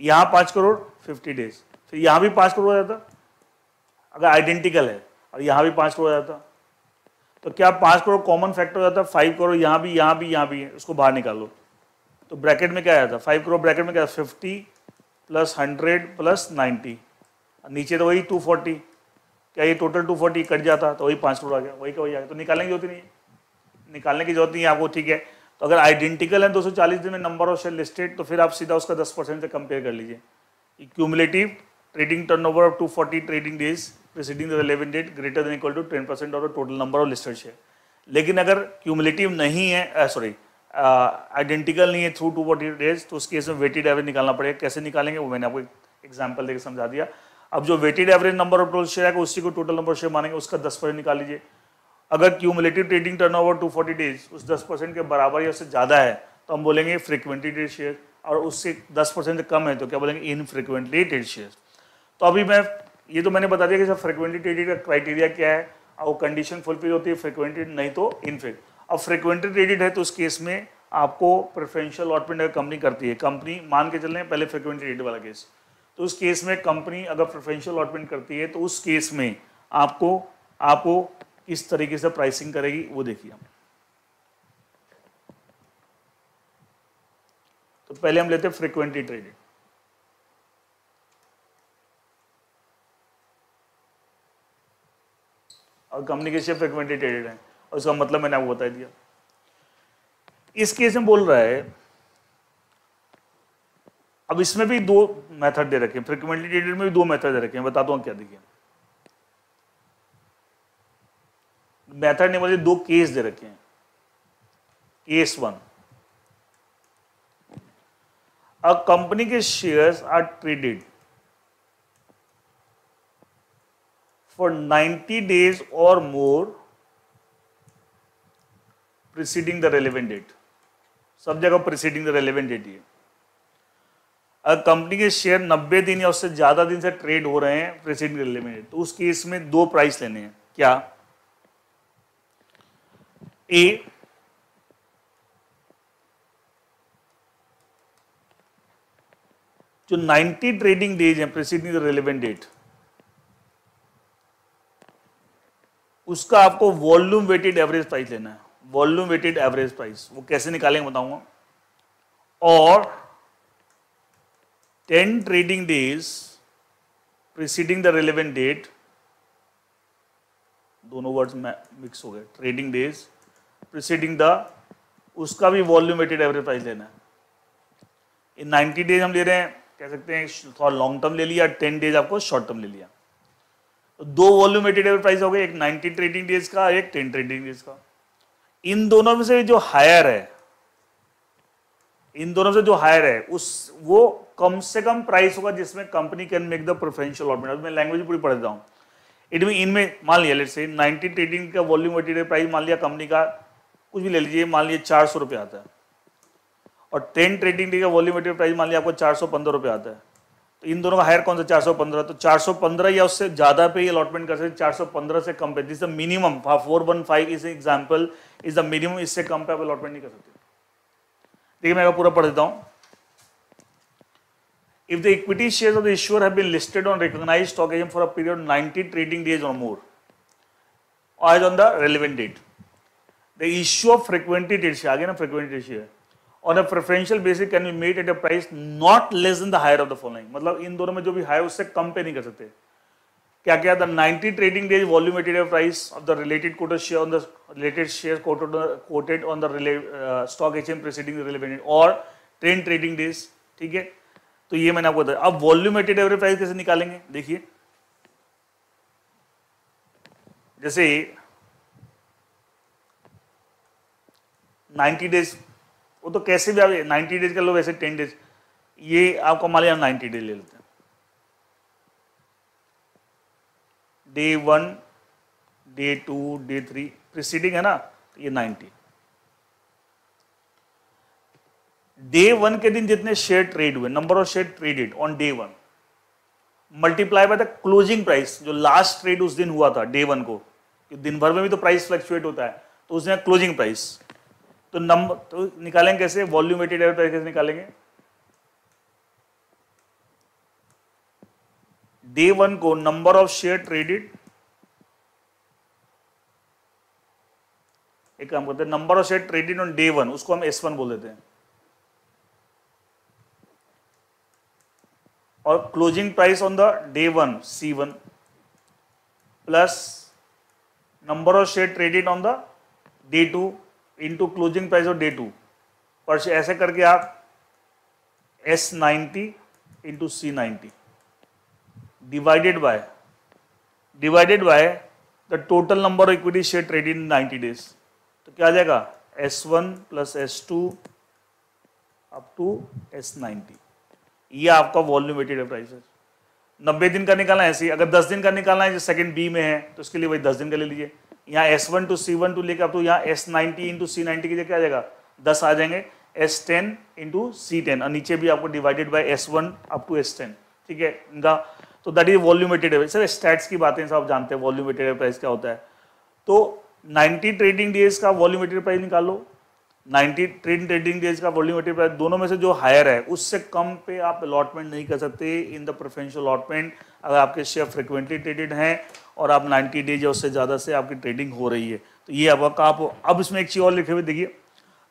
A: यहाँ 5 करोड़ 50 डेज, फिर यहाँ भी 5 करोड़ हो जाता अगर आइडेंटिकल है, और यहाँ भी 5 करोड़ हो जाता, तो क्या 5 करोड़ कॉमन फैक्टर हो जाता? 5 करोड़ यहाँ भी है, उसको बाहर निकालो तो ब्रैकेट में क्या आया था? 5 करोड़ ब्रैकेट में क्या? 50 प्लस 100 प्लस 90, नीचे तो वही 240। क्या ये टोटल 240 कट जाता तो वही 5 करोड़ आ गया, वही का वही आ गया। तो निकालने की जरूरत नहीं है, निकालने की जरूरत नहीं है आपको, ठीक है। तो अगर आइडेंटिकल है 240 दिन में नंबर ऑफ शेयर लिस्टेड, तो फिर आप सीधा उसका 10% से कंपेयर कर लीजिए। Cumulative trading turnover of 240 trading days preceding the relevant date greater than equal to 10% of the total number of listed share. लेकिन अगर क्यूमुलेटिव नहीं है, सॉरी आइडेंटिकल नहीं है थ्रू 240 डेज, तो उस केस में वेटेड एवरेज निकालना पड़ेगा। कैसे निकालेंगे वो मैंने आपको एग्जाम्पल देकर समझा दिया। अब जो weighted average number of total share है उसी को टोटल नंबर ऑफ शेयर मानेंगे, उसका 10% निकाल लीजिए। अगर क्यूमुलेटिव ट्रेडिंग टर्नओवर 240 डेज उस 10% के बराबर या उससे ज़्यादा है तो हम बोलेंगे फ्रिक्वेंटली ट्रेडेड शेयर, और उससे 10% से कम है तो क्या बोलेंगे? इनफ्रिक्वेंटली ट्रेडेड शेयर। तो अभी मैं ये तो मैंने बता दिया कि सर फ्रिक्वेंटली ट्रेडेड का क्राइटेरिया क्या है, और वो कंडीशन फुलफिल होती है फ्रिक्वेंटली, नहीं तो इनफ्रिक्वेंट। अब फ्रिक्वेंटली ट्रेडेड है तो उस केस में आपको प्रेफरेंशियल अलॉटमेंट अगर कंपनी करती है, कंपनी मान के चल रहे हैं पहले फ्रिक्वेंटली ट्रेडेड वाला केस, तो उस केस में कंपनी अगर प्रेफरेंशियल अलॉटमेंट करती है तो उस केस में आपको किस तरीके से प्राइसिंग करेगी वो देखिए हम। तो पहले हम लेते हैं फ्रिक्वेंटली ट्रेडेड। और कंपनी के शेयर फ्रिक्वेंटली ट्रेडेड है, और उसका मतलब मैंने आपको बता दिया। इस केस में बोल रहा है, अब इसमें भी 2 मेथड दे रखे हैं, फ्रिक्वेंटली ट्रेडेड में भी 2 मेथड दे रखे हैं, बताता हूं क्या। देखिए मेथड नहीं बोले, 2 केस दे रखे हैं। केस 1, अ कंपनी के shares are traded for 90 days or more preceding the relevant date। सब जगह preceding the relevant date ही है। अगर कंपनी के शेयर 90 दिन या उससे ज्यादा दिन से ट्रेड हो रहे हैं preceding the relevant date, तो उस केस में 2 प्राइस लेने हैं। क्या? ए, जो 90 ट्रेडिंग डेज हैं preceding the relevant date, उसका आपको वॉल्यूम वेटेड एवरेज प्राइस लेना है। वॉल्यूम वेटेड एवरेज प्राइस वो कैसे निकालेंगे बताऊंगा। और 10 trading days preceding the relevant date, दोनों वर्ड्स में मिक्स हो गए, ट्रेडिंग डेज प्रीसीडिंग द, उसका भी वॉल्यूम वेटेड एवरेज प्राइस लेना है। इन 90 डेज हम ले रहे हैं, कह सकते हैं थोड़ा लॉन्ग टर्म ले लिया, 10 डेज आपको शॉर्ट टर्म ले लिया। तो दो वॉल्यूम वेटेड एवरेज प्राइस हो गए, एक 90 ट्रेडिंग डेज का, एक 10 ट्रेडिंग डेज का। इन दोनों में से जो हायर है, इन दोनों से जो हायर है उस वो कम से कम प्राइस होगा जिसमें company can make the preferential allotment. मैं लैंग्वेज पूरी पढ़ देता हूं। इट मीन इनमें मान लिया लेट्स से 90 ट्रेडिंग का वॉल्यूम वेटेड प्राइस मान लिया कंपनी का कुछ भी ले लीजिए, मान लिया 400 रुपये आता है, और 10 ट्रेडिंग डे का वॉल्यूम वेटेड प्राइस मान लिया आपको 415 रुपये आता है। तो इन दोनों का हायर कौन सा? 415। तो 415 या उससे ज्यादा पे अलॉटमेंट कर सकते, 415 से कम पे, this the minimum. 415 is example, is the minimum, इससे कम पे आप अलॉटमेंट नहीं कर सकते। देखिए मैं पूरा पढ़ देता हूं। If the equity shares of the issuer have been listed on recognized stock exchange for a period of 90 trading days or more, as on the relevant date, the issue of frequently traded share, आगे ना frequently traded share, on a preferential basis can be made at a price not less than the higher of the following। मतलब इन दोनों में जो भी high उससे कम पे नहीं कर सकते। क्या क्या? the 90 trading days volume weighted price of the related quoted share on the related shares quoted on the stock exchange preceding the relevant date, और 10 trading days। ठीक है, तो ये मैंने आपको बताया। अब वॉल्यूम वेटेड एवरेज प्राइस कैसे निकालेंगे? देखिए जैसे 90 डेज, वो तो कैसे भी आप 90 डेज कर लो, वैसे 10 डेज, ये आपको मान लिया 90 डेज ले लेते हैं। डे 1, डे 2, डे 3 प्रीसीडिंग है ना, तो ये 90। डे 1 के दिन जितने शेयर ट्रेड हुए, number of share traded on day 1 multiply by the closing price, जो लास्ट ट्रेड उस दिन हुआ था डे 1 को, दिन भर में भी तो प्राइस फ्लक्चुएट होता है, तो उसने क्लोजिंग प्राइस। तो नंबर तो निकालेंगे कैसे? वॉल्यूम वेटेड एवरेज प्राइस कैसे निकालेंगे? डे 1 को नंबर ऑफ शेयर ट्रेडेड, एक काम करते हैं, number of share traded on day 1, उसको हम S1 बोल देते हैं, और closing price on the day 1 C1 plus number of share traded on the day 2 into closing price of day 2 पर शेयर, ऐसे करके आप S90 into C90 divided by the total number of equity share traded in 90 days. तो क्या आ जाएगा? S1 plus S2 up to S90। ये आपका volume weighted price है। 90 दिन का निकालना है ऐसे ही। अगर 10 दिन का निकालना है, जो सेकंड बी में है, तो उसके लिए वही 10 दिन का ले लीजिए। यहाँ S1 टू C1 टू लेकर आप तो यहाँ S90 इंटू C90 की जगह क्या आ जाएगा? 10 आ जाएंगे, S10 इंटू C10, और नीचे भी आपको divided by S1 up to S10। ठीक है इनका, तो that is volume weighted average. Sir stats की बातें सब जानते हैं, वॉल्यूम वेटेड एवरेज प्राइस क्या होता है। तो 90 ट्रेडिंग डेज का वॉल्यूम वेटेड प्राइस निकालो, 90 ट्रेडिंग डेज का वॉल्यूम वेटेड प्राइस, दोनों में से जो हायर है उससे कम पे आप अलॉटमेंट नहीं कर सकते इन द प्रेफरेंशियल अलॉटमेंट, अगर आपके शेयर फ्रिक्वेंटली ट्रेडेड हैं और आप 90 डेज या उससे ज़्यादा से आपकी ट्रेडिंग हो रही है। तो ये आपका अब इसमें एक चीज़ और लिखे हुए देखिए,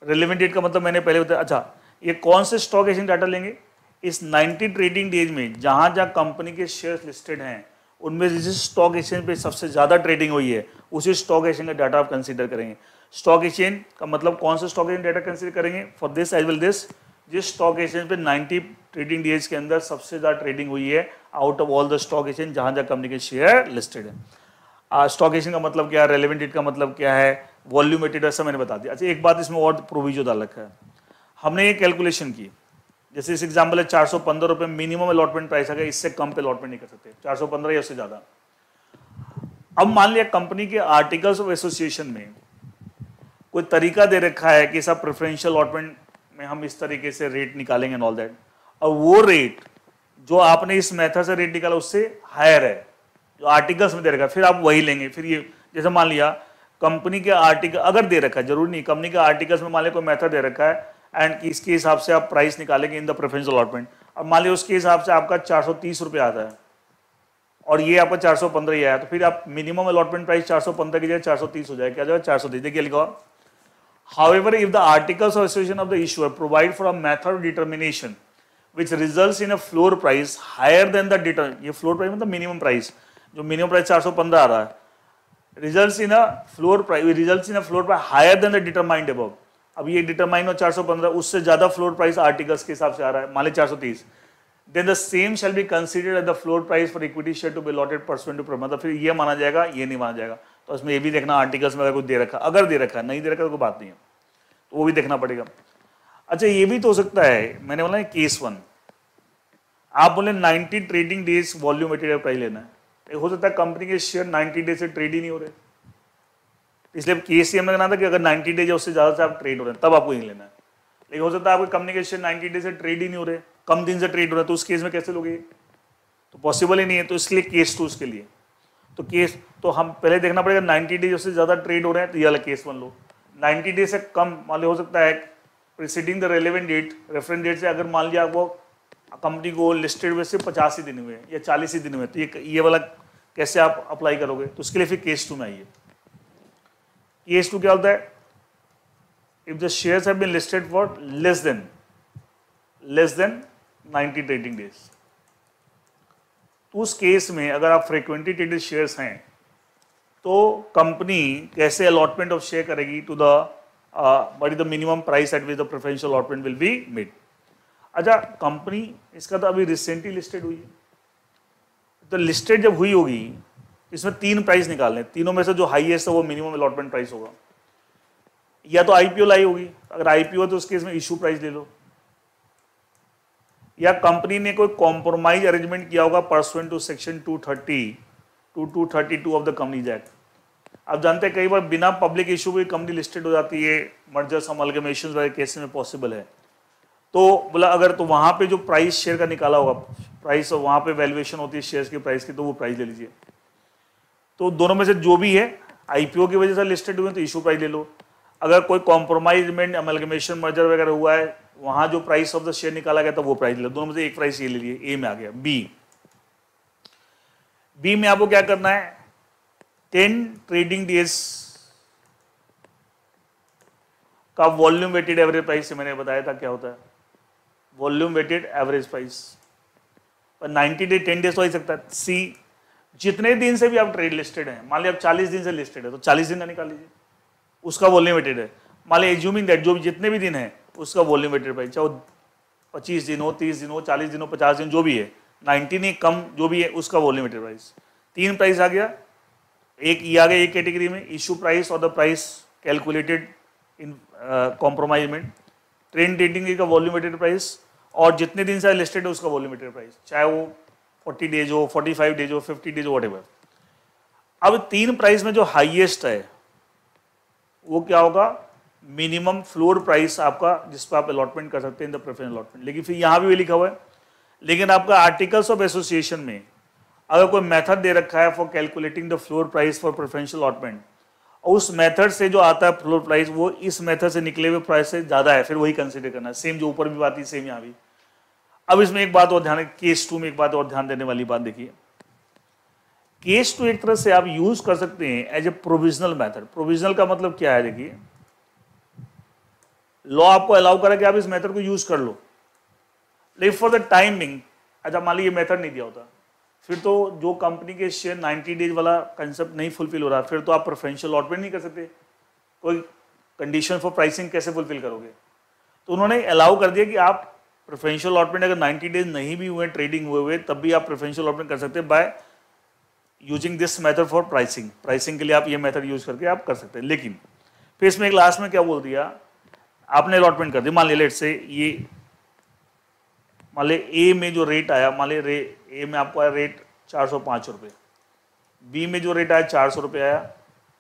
A: रिलेवेंट डेट का मतलब मैंने पहले बताया। अच्छा, ये कौन से स्टॉक एक्सचेंज डाटा लेंगे? इस 90 ट्रेडिंग डेज में जहाँ जहाँ कंपनी के शेयर्स लिस्टेड हैं, उनमें जिस स्टॉक एक्सचेंज पे सबसे ज़्यादा ट्रेडिंग हुई है, उसी स्टॉक एक्सचेंज का डाटा आप कंसीडर करेंगे। स्टॉक एक्सचेंज का मतलब कौन सा स्टॉक एक्सचेंज डाटा कंसीडर करेंगे? For this as well this, जिस स्टॉक एक्सचेंज पे 90 ट्रेडिंग डेज के अंदर सबसे ज़्यादा ट्रेडिंग हुई है out of all the stock exchange जहाँ जहाँ कंपनी के शेयर लिस्टेड है। स्टॉक एक्सचेंज का मतलब क्या है, रेलेवेंट डेट का मतलब क्या है, वॉल्यूम वेटेड, ऐसा मैंने बता दिया। अच्छा, एक बात इसमें और प्रोविजन डाल रखा है, हमने ये कैलकुलेशन की, जैसे इस एग्जाम्पल है 415 रुपये मिनिमम अलॉटमेंट प्राइस है, इससे कम पे अलॉटमेंट नहीं कर सकते, 415 या उससे ज़्यादा। अब मान लिया कंपनी के आर्टिकल्स ऑफ एसोसिएशन में कोई तरीका दे रखा है कि सब प्रेफरेंशियल अलॉटमेंट में हम इस तरीके से रेट निकालेंगे एंड ऑल दैट, और वो रेट जो आपने इस मेथड से रेट निकाला उससे हायर है जो आर्टिकल्स में दे रखा है, फिर आप वही लेंगे। फिर ये जैसे मान लिया कंपनी के आर्टिकल अगर दे रखा है, जरूरी नहीं कंपनी के आर्टिकल्स में मान लिया कोई मेथड दे रखा है एंड इसके हिसाब से आप प्राइस निकालेंगे इन द प्रेफरेंशियल अलॉटमेंट। अब मान लिया उसके हिसाब से आपका 430 रुपये आता है और ये आपका 415 ही आया, तो फिर आप मिनिमम अलॉटमेंट प्राइस 415 की जगह 430 हो जाएगा। क्या जाएगा? 430। देखिए लिखो, however if the articles of association of the issuer provide for a method of determination which results in a floor price higher than the ये floor price मतलब मिनिमम प्राइस, जो मिनिमम प्राइस 415 आ रहा है, results in a floor price higher than the determined above. अब ये determine और 415 उससे ज्यादा फ्लोर प्राइस आर्टिकल्स के हिसाब से आ रहा है, मान ली 430, then the same shall be considered at the floor price for equity share to be allotted percent to, मतलब फिर ये माना जाएगा, ये नहीं माना जाएगा। तो इसमें ये भी देखना आर्टिकल्स में अगर कुछ दे रखा, अगर दे रखा, नहीं दे रखा तो कोई बात नहीं है, तो वो भी देखना पड़ेगा। अच्छा ये भी तो हो सकता है, मैंने बोला केस 1, आप बोले 90 trading days volume weighted price लेना है, हो सकता है कंपनी के शेयर 90 डेज से ट्रेड ही नहीं हो रहे, इसलिए केस में कहना था कि अगर 90 डेज या उससे ज्यादा से आप ट्रेड हो रहे हैं तब आपको यही लेना है। लेकिन हो सकता है आपके कंपनी के शेयर 90 डेज से ट्रेड ही नहीं हो रहे, कम दिन से ट्रेड हो रहा है, तो उस केस में कैसे लोगे, तो पॉसिबल ही नहीं है। तो इसलिए केस 2 उसके लिए, तो केस तो हम पहले देखना पड़ेगा 90 डेज से ज्यादा ट्रेड हो रहे हैं तो ये वाला केस 1 लो। 90 डेज से कम मान लो हो सकता है preceding the relevant date, reference date से अगर मान लिया वो कंपनी को लिस्टेड हुए से 50 ही दिन हुए या 40 ही दिन हुए, तो ये वाला कैसे आप अप्लाई करोगे, तो उसके लिए फिर केस 2 में आइए। केस 2 क्या होता है, if the shares have been listed for less than 90 trading days, तो उस केस में अगर आप फ्रीक्वेंटली ट्रेडेड शेयर्स हैं तो कंपनी कैसे अलॉटमेंट ऑफ शेयर करेगी to the but the minimum price at which the preferential allotment will be made. अच्छा कंपनी इसका तो अभी रिसेंटली लिस्टेड हुई है, तो लिस्टेड जब हुई होगी इसमें 3 प्राइस निकालने, तीनों में से जो हाईएस्ट है वो मिनिमम अलॉटमेंट प्राइस होगा, या तो आईपीओ लाई होगी, अगर आईपीओ है तो उस केस में इशू प्राइस ले लो, या कंपनी ने कोई कॉम्प्रोमाइज अरेंजमेंट किया होगा pursuant to section 230 to 232 of the companies act. आप जानते हैं कई बार बिना पब्लिक इशू भी कंपनी लिस्टेड हो जाती है, मर्जर्स अमलगमेशन वाले केस में पॉसिबल है, तो बोला अगर तो वहां पे जो प्राइस शेयर का निकाला होगा प्राइस, और वहां पे वैल्यूएशन होती है शेयर्स की प्राइस की, तो वो प्राइस ले लीजिए। तो दोनों में से जो भी है, आईपीओ की वजह से लिस्टेड हुए तो इशू प्राइस ले लो, अगर कोई कॉम्प्रोमाइजमेंट अमलगमेशन मर्जर वगैरह हुआ है वहां जो प्राइस ऑफ द शेयर निकाला गया था वो प्राइस ले लो, दोनों में से एक प्राइस ये ले लिए। ए में आ गया। बी में आपको क्या करना है, 10 ट्रेडिंग डेज का वॉल्यूम वेटेड एवरेज प्राइस से मैंने बताया था क्या होता है, वॉल्यूम वेटेड एवरेज प्राइस, पर 90 डे 10 डेज तो हो ही सकता है। सी जितने दिन से भी आप ट्रेड लिस्टेड है, मान लिया आप 40 दिन से लिस्टेड है तो 40 दिन का निकाल लीजिए, उसका वॉल्यूम वेटेड है। मान लिया एज्यूमिंग दैट जो भी जितने भी दिन है उसका वॉल्यूम वेटेड प्राइस, चाहे 25 दिन हो, 30 दिन हो, 40 दिन हो, 50 दिन जो भी है, 90 नहीं कम जो भी है उसका वॉल्यूम वेटेड प्राइस। 3 प्राइस आ गया, एक ये आ गया एक कैटेगरी में, इशू प्राइस और the price calculated in compromisement, trade trading का वॉल्यूम वेटेड प्राइस, और जितने दिन से लिस्टेड है उसका वॉल्यूम वेटेड प्राइस, चाहे वो 40 डेज हो, 45 डेज हो, 50 डेज हो, व्हाटएवर। अब 3 प्राइस में जो हाईएस्ट है वो क्या होगा, मिनिमम फ्लोर प्राइस आपका जिस पर आप अलॉटमेंट कर सकते हैं इन द प्रेफरेंस अलॉटमेंट। लेकिन फिर यहाँ भी लिखा हुआ है, लेकिन आपका आर्टिकल्स ऑफ एसोसिएशन में अगर कोई मेथड दे रखा है for calculating the floor price for preferential allotment, और उस मेथड से जो आता है फ्लोर प्राइस वो इस मेथड से निकले हुए प्राइस से ज्यादा है, फिर वही कंसीडर करना है। सेम जो ऊपर भी बात थी सेम यहाँ भी। अब इसमें एक बात और ध्यान, केस 2 में एक बात और ध्यान देने वाली बात देखिए, केस 2 एक तरह से आप यूज कर सकते हैं as a provisional method. Provisional का मतलब क्या है, देखिए लॉ आपको अलाउ करा कि आप इस मेथड को यूज कर लो, लेकिन फॉर द टाइमिंग, अच्छा मान लीजिए मेथड नहीं दिया होता, फिर तो जो कंपनी के शेयर 90 डेज वाला कंसेप्ट नहीं फुलफिल हो रहा, फिर तो आप प्रेफरेंशियल अलॉटमेंट नहीं कर सकते, कोई कंडीशन फॉर प्राइसिंग कैसे फुलफिल करोगे। तो उन्होंने अलाउ कर दिया कि आप प्रेफरेंशियल अलॉटमेंट अगर 90 डेज नहीं भी हुए, ट्रेडिंग हुए तब भी आप प्रेफरेंशियल अलॉटमेंट कर सकते हैं by using this method for pricing. Pricing के लिए आप ये मेथड यूज करके आप कर सकते हैं। लेकिन फिर इसमें एक लास्ट में क्या बोल दिया, आपने अलॉटमेंट कर दी, मान लिया लेट से ये, मान लिया ए में जो रेट आया, मान लिया ए में आपको आया रेट 405 रुपये, बी में जो रेट आया 400 रुपये आया,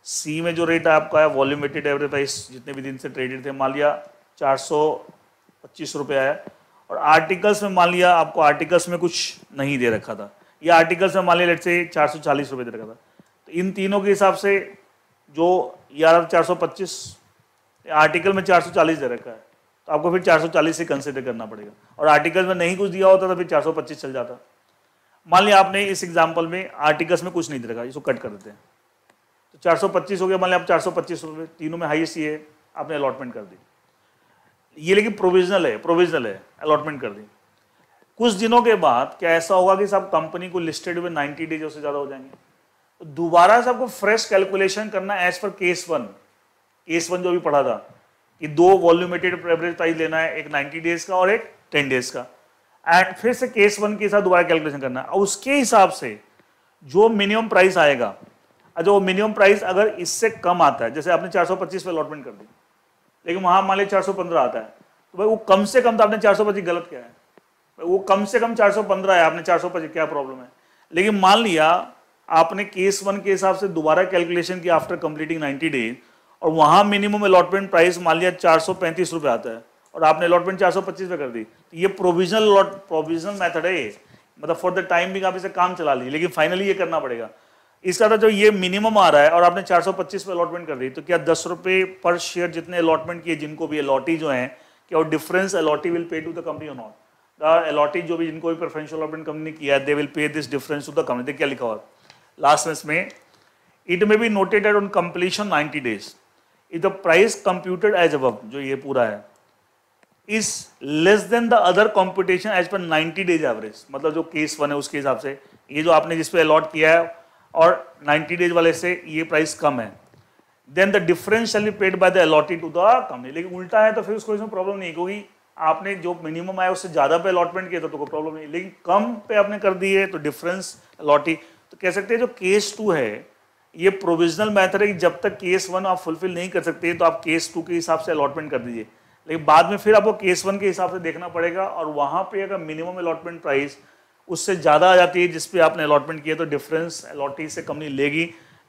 A: सी में जो रेट आपका आया वॉल्यूम वेटेड एवरेज प्राइस जितने भी दिन से ट्रेडेड थे मान लिया 425 रुपये आया, और आर्टिकल्स में मान लिया आपको आर्टिकल्स में कुछ नहीं दे रखा था, या आर्टिकल्स में मान लिया लेट से 440 रुपये दे रखा था, तो इन तीनों के हिसाब से जो यार 425 आर्टिकल में 440 दे रखा है, तो आपको फिर 440 से कंसिडर करना पड़ेगा, और आर्टिकल में नहीं कुछ दिया होता तो फिर 425 चल जाता। मान लिया आपने इस एग्जांपल में आर्टिकल्स में कुछ नहीं दे रखा, इसको कट कर देते हैं, तो 425 हो गया, मान लिया आप 425 रुपये, तीनों में हाईएस्ट ये है, आपने अलॉटमेंट कर दी। ये लेकिन प्रोविजनल है, अलॉटमेंट कर दी। कुछ दिनों के बाद क्या ऐसा होगा कि साहब कंपनी को लिस्टेड हुए 90 डेज से ज़्यादा हो जाएंगे, तो दोबारा से आपको फ्रेश कैलकुलेशन करना एज पर केस वन जो भी पढ़ा था कि दो वॉल्यूमेटेड एवरेज प्राइस लेना है, एक 90 डेज का और एक 10 डेज का, एंड फिर से केस वन के साथ दोबारा कैलकुलेशन करना है। और उसके हिसाब से जो मिनिमम प्राइस आएगा, जो मिनिमम प्राइस अगर इससे कम आता है, जैसे आपने 425 पे अलॉटमेंट कर दी लेकिन वहां मान लीजिए 415 आता है, तो भाई वो कम से कम, तो आपने 425 गलत किया है, वो कम से कम 415 है, आपने 425 क्या प्रॉब्लम है। लेकिन मान लिया आपने केस वन के हिसाब से दोबारा कैलकुलेशन किया आफ्टर कंप्लीटिंग 90 डेज, और वहां मिनिमम अलॉटमेंट प्राइस मान लिया 435 रुपए आता है और आपने अलॉटमेंट 425 पे कर दी, तो ये प्रोविजनल मेथड है ये, मतलब फॉर द टाइम भी आप इसे काम चला ली, लेकिन फाइनली ये करना पड़ेगा। इसका था जो ये मिनिमम आ रहा है और आपने 425 पे अलॉटमेंट कर दी, तो क्या 10 रुपए पर शेयर जितने अलॉटमेंट किए जिनको भी अलॉटी जो है, क्या वो difference allottee will pay to the company और नॉट, द अलॉटी जो भी जिनको भी प्रेफरेंशियल अलॉटमेंट कंपनी किया है, they will pay this difference to the company. देखिए क्या लिखा हुआ लास्ट में इसमें, it may be noted on completion 90 days if the price computed as above, जो ये पूरा है, is less than the other competition as per 90 days average, मतलब जो केस वन है उसके हिसाब से ये जो आपने जिसपे अलॉट किया है और 90 डेज वाले से ये प्राइस कम है, then the difference shall be paid by the allottee to the company. लेकिन उल्टा है तो फिर उसको इसमें प्रॉब्लम नहीं, क्योंकि आपने जो मिनिमम आया उससे ज्यादा पे अलॉटमेंट किया तो कोई प्रॉब्लम नहीं, लेकिन कम पे आपने कर दी है तो डिफरेंस अलॉटी, तो कह सकते हैं जो केस टू है ये प्रोविजनल मेथड है कि जब तक केस वन आप फुलफिल नहीं कर सकते तो आप केस टू के हिसाब से अलॉटमेंट कर दीजिए, लेकिन बाद में फिर आपको केस वन के हिसाब से देखना पड़ेगा, और वहां पे अगर मिनिमम अलॉटमेंट प्राइस उससे ज़्यादा आ जाती है जिस पे आपने अलॉटमेंट किया तो डिफरेंस अलॉटी से कंपनी लेगी।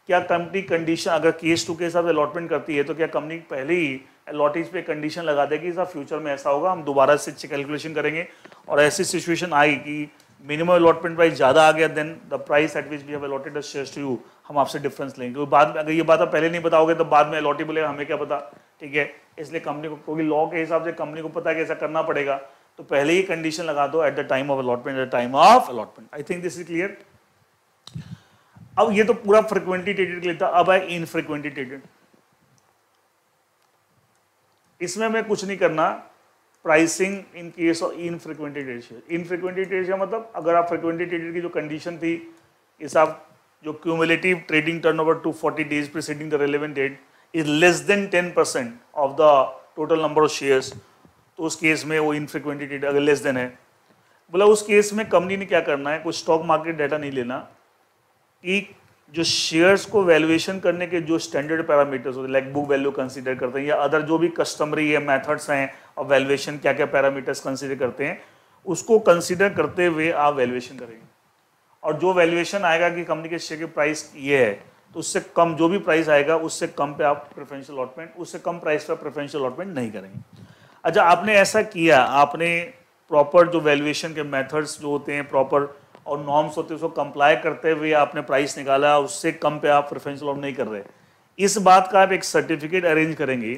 A: क्या कंपनी कंडीशन, अगर केस टू के हिसाब से अलॉटमेंट करती है तो क्या कंपनी पहले ही अलॉटीज पे कंडीशन लगा देगी सर फ्यूचर में ऐसा होगा, हम दोबारा से कैलकुलेशन करेंगे और ऐसी सिचुएशन आई कि मिनिमम अलॉटमेंट प्राइस ज़्यादा आ गया, then the price at which we have allotted the shares to you, हम आपसे डिफरेंस लेंगे। क्योंकि बाद में अगर ये बात आप पहले नहीं बताओगे तो बाद में अलॉटी बोलेगा हमें क्या पता, ठीक है। इसलिए कंपनी को, क्योंकि लॉ के हिसाब से कंपनी को पता है कि ऐसा करना पड़ेगा, तो पहले ही कंडीशन लगा दो at the time of allotment, at the time of allotment. I think this is clear. अब ये तो पूरा फ्रिक्वेंटली ट्रेडेड के लिए था, अब है इनफ्रिक्वेंटली ट्रेडेड। इसमें मैं कुछ नहीं करना, pricing in case of infrequently traded share. Infrequently traded share मतलब अगर आप फ्रिक्वेंटली ट्रेडेड की जो कंडीशन थी, इस आप जो cumulative trading turnover 240 days preceding the relevant date is less than 10% of the total number of shares, तो उस केस में वो इनफ्रिक्वेंटली ट्रेडेड अगर लेस देन है, बोला उस केस में कंपनी ने क्या करना है, कुछ स्टॉक मार्केट डाटा नहीं लेना, कि जो शेयर्स को वैल्यूएशन करने के जो स्टैंडर्ड पैरामीटर्स होते हैं, लाइक बुक वैल्यू कंसीडर करते हैं या अदर जो भी कस्टमरी है मेथड्स हैं और वैल्यूएशन क्या क्या पैरामीटर्स कंसीडर करते हैं, उसको कंसीडर करते हुए आप वैल्यूएशन करेंगे। और जो वैल्यूएशन आएगा कि कंपनी के शेयर की प्राइस ये है, तो उससे कम जो भी प्राइस आएगा उससे कम पे आप प्रेफरेंशियल अलॉटमेंट, उससे कम प्राइस पे प्रेफरेंशियल अलॉटमेंट नहीं करेंगे। अच्छा, आपने ऐसा किया, आपने प्रॉपर जो वैल्यूएशन के मेथड्स जो होते हैं प्रॉपर और नॉर्म्स होते हैं उसको कंप्लाई करते हुए आपने प्राइस निकाला, उससे कम पे आप प्रेफरेंशियल अलॉट नहीं कर रहे, इस बात का आप एक सर्टिफिकेट अरेंज करेंगे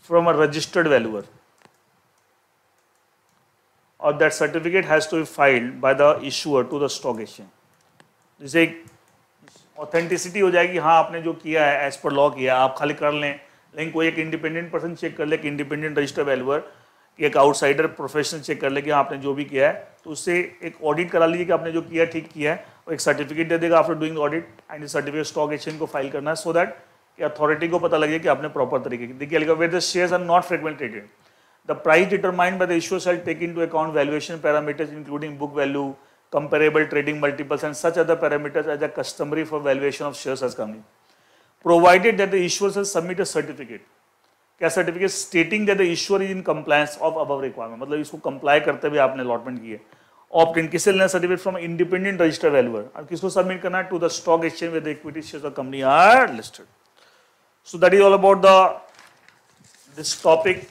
A: फ्रॉम अ रजिस्टर्ड वैल्यूअर, और that certificate has to be filed by the issuer to the stock exchange. जिससे ऑथेंटिसिटी हो जाएगी, हाँ आपने जो किया है एज पर लॉ किया, आप खाली कर लें, लेकिन कोई एक इंडिपेंडेंट पर्सन चेक कर ले, कि इंडिपेंडेंट रजिस्टर्ड वैल्यूअर, एक आउटसाइडर प्रोफेशनल चेक कर ले कि आपने जो भी किया है, तो उससे एक ऑडिट करा लीजिए कि आपने जो किया ठीक किया है, और एक सर्टिफिकेट दे देगा after doing audit, and certificate stock exchange को फाइल करना है, सो दैट कि अथॉरिटी को पता लगे कि आपने प्रॉपर तरीके की। देखिए where the shares are not frequently traded, the price determined by the issuer shall take into account valuation parameters including book value, comparable trading multiples and such other parameters as are customary for valuation of shares as company, provided that the issuer shall submit a certificate, क्या certificate stating that the issuer is in compliance of above requirement, मतलब इसको comply करते हुए आपने allotment की है। Opt in किससे लेना certificate, from independent registered valuer, और किसको सबमिट करना है, to the stock exchange with the equity shares of company are listed. So that is all about the this topic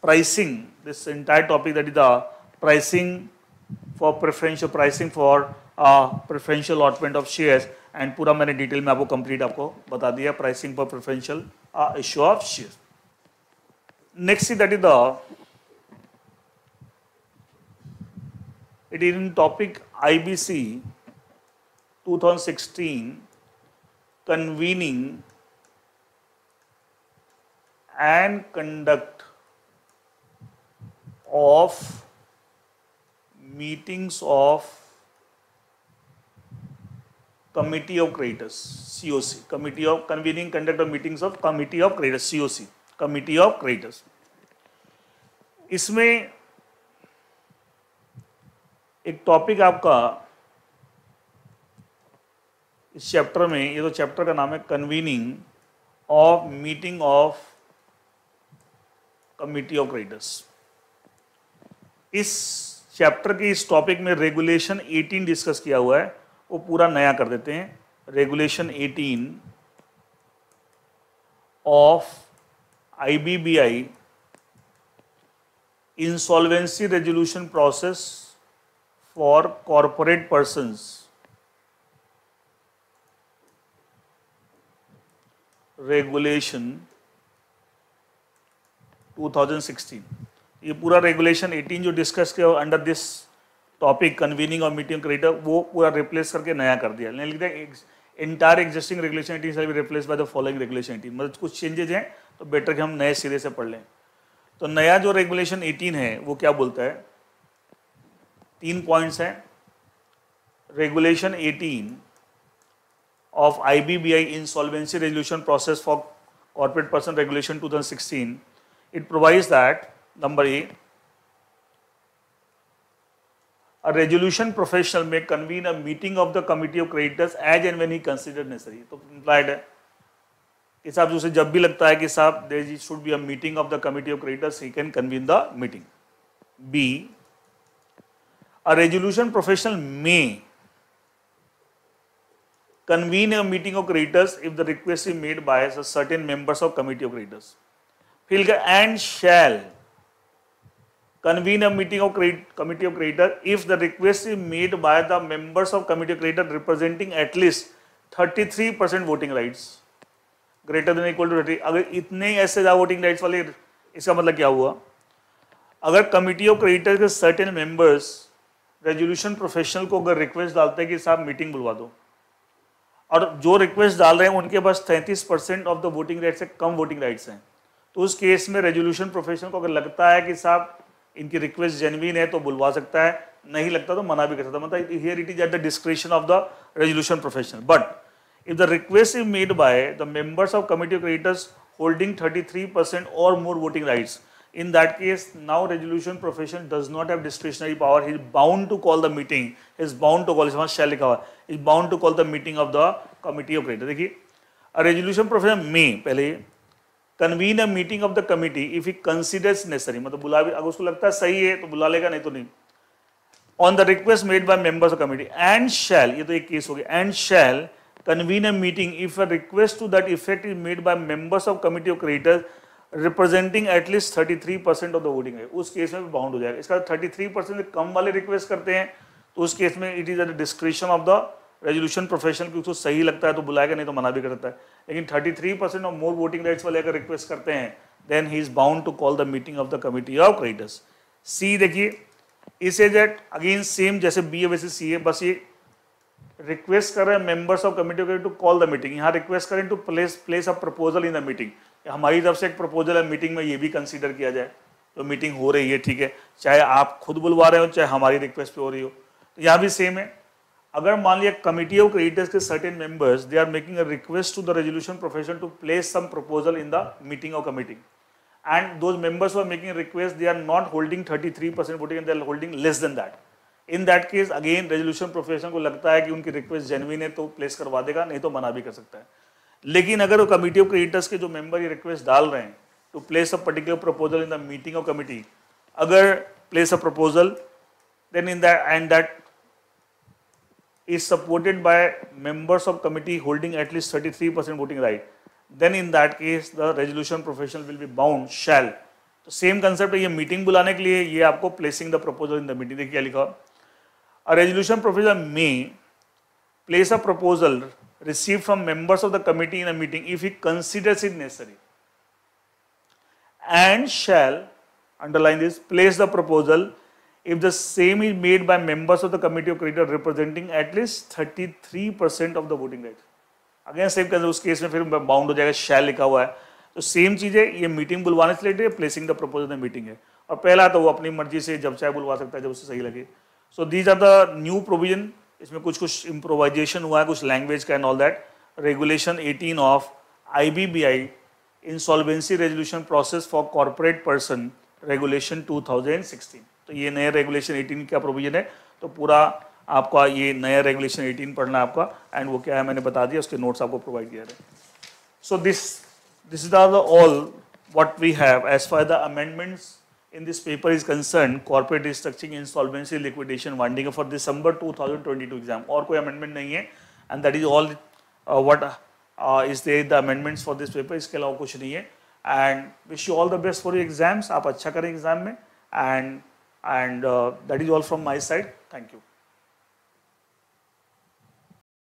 A: pricing, this entire topic, that is the pricing for preferential pricing for preferential allotment of shares, and पूरा मैंने detail में आपको complete आपको बता दिया pricing for preferential issue of share. Next that is the it is in topic IBC 2016 convening and conduct of meetings of committee of creditors, COC, committee of convening conduct of meetings of committee of creditors, COC, committee of creditors. इसमें एक topic आपका इस chapter में, ये तो chapter का नाम है convening of meeting of committee of creditors. इस चैप्टर के इस टॉपिक में रेगुलेशन 18 डिस्कस किया हुआ है, वो पूरा नया कर देते हैं। Regulation 18 of IBBI, insolvency resolution process for corporate persons, regulation 2016। ये पूरा रेगुलेशन 18 जो डिस्कस किया अंडर दिस टॉपिक कन्वीनिंग और मीटिंग क्रेडिटर, वो पूरा रिप्लेस करके नया कर दिया। लिखते हैं entire existing regulation 18 shall be replace by the following regulation 18। मतलब कुछ चेंजेज हैं तो बेटर कि हम नए सिरे से पढ़ लें। तो नया जो रेगुलेशन 18 है वो क्या बोलता है, 3 पॉइंट्स हैं। Regulation 18 of IBBI insolvency resolution process for corporate person, regulation 2016, it provides that number A, a resolution professional may convene a meeting of the committee of creditors as and when he considered necessary। तो implied है कि साहब उसे जब भी लगता है कि साहब there should be a meeting of the committee of creditors, he can convene the meeting। B, a resolution professional may convene a meeting of creditors if the request is made by a certain members of committee of creditors। फिर and shall convene a meeting of committee of creditor if the request is made by the members of committee of creditor representing at least 33% voting rights greater than equal to 30। अगर इतने ऐसे voting rights वाले, इसका मतलब क्या हुआ, अगर committee of creditor के सर्टेन मेंबर्स रेजोल्यूशन प्रोफेशनल को अगर रिक्वेस्ट डालते हैं कि साहब मीटिंग बुलवा दो, और जो रिक्वेस्ट डाल रहे हैं उनके पास 33% ऑफ द वोटिंग राइट से कम वोटिंग राइट्स हैं, तो उस केस में रेजोल्यूशन प्रोफेशनल को अगर लगता है कि साहब इनकी रिक्वेस्ट जेन्युइन है तो बुलवा सकता है, नहीं लगता तो मना भी कर सकता है। मतलब here it is at the discretion of the resolution professional. But if the request is made by the members of committee of creditors holding 33% or more voting rights, in that case now resolution profession does not have discretionary power, he is bound to call the meeting, he is bound to call, इसमें shall लिखा हुआ है, is bound to call the meeting of the committee of creditors। देखिए a resolution profession may पहले convene a meeting of the committee if he considers necessary, मतलब बुला भी, अगर उसको लगता है सही है तो बुला लेगा, नहीं तो नहीं, on the request made by members of committee, and shall, ये तो एक केस हो गया, and shall convene a meeting if a request to that effect is made by members of committee of creditors representing at least 33% of the voting है, उस case में भी bound हो जाएगा। इसका 33% से कम वाले रिक्वेस्ट करते हैं तो उस केस में it is at the discretion of the resolution professional, क्योंकि उसको सही लगता है तो बुलाएगा, नहीं तो मना भी करता है। लेकिन 33% और मोर वोटिंग राइट्स वाले अगर रिक्वेस्ट करते हैं then he is bound to call the meeting of the committee of creditors. C देखिए, इस एज एट अगेन सेम जैसे बी है वैसे सी है, बस ये रिक्वेस्ट कर रहे हैं members of committee to call the meeting, यहाँ रिक्वेस्ट करें to place a proposal in the meeting, हमारी तरफ से एक प्रपोजल है मीटिंग में, ये भी कंसीडर किया जाए तो मीटिंग हो रही है, ठीक है, चाहे आप खुद बुलवा रहे हो चाहे हमारी रिक्वेस्ट पे हो रही हो। तो यहाँ भी सेम है, अगर मान लिया कमिटी ऑफ क्रेडिटर्स के certain members they are making a request to the resolution profession to place some proposal in the meeting of committee and those members are making request they are not holding 33% voting and they are holding less than that, in that case again resolution profession को लगता है कि उनकी request genuine है तो place करवा देगा, नहीं तो मना भी कर सकता है। लेकिन अगर वो कमिटी ऑफ क्रेडिटर्स के जो मेंबर ये रिक्वेस्ट डाल रहे हैं to place a particular proposal in the meeting of committee, अगर place a proposal then in that and that is supported by members of committee holding at least 33% voting right, then in that case the resolution professional will be bound shall. तो same concept है, ये meeting बुलाने के लिए ये आपको placing the proposal in the meeting. देखिए क्या लिखा, अ रेजोल्यूशन प्रोफेशनल में place a proposal received from members of the committee in a meeting if he considers it necessary, and shall, underline this, place the proposal if the same is made by members of the committee of creditors representing at least 33% of the voting rights। Again same कर उस case में फिर bound हो जाएगा, शैल लिखा हुआ है। तो सेम चीज है, ये मीटिंग बुलवाने से related placing the proposal in meeting है, और पहला तो वो अपनी मर्जी से जब चाहे बुलवा सकता है जब उसे सही लगे। So these are the new provision इसमें कुछ कुछ इम्प्रोवाइजेशन हुआ है, कुछ लैंग्वेज का and all that. Regulation 18 of IBBI insolvency resolution process for corporate person regulation 2016। तो ये नया रेगुलेशन 18 का प्रोविजन है, तो पूरा आपका ये नया रेगुलेशन 18 पढ़ना है आपका, एंड वो क्या है मैंने बता दिया, उसके नोट्स आपको प्रोवाइड किया है। So this is all what we have as far as the amendments in this paper is concerned, corporate restructuring, insolvency, liquidation, winding up for December 2022 exam। और कोई amendment नहीं है, and that is all what is there the amendments for this paper। इसके अलावा कुछ नहीं है, and wish you all the best for your exams। आप अच्छा करें एग्जाम में, and that is all from my side। Thank you।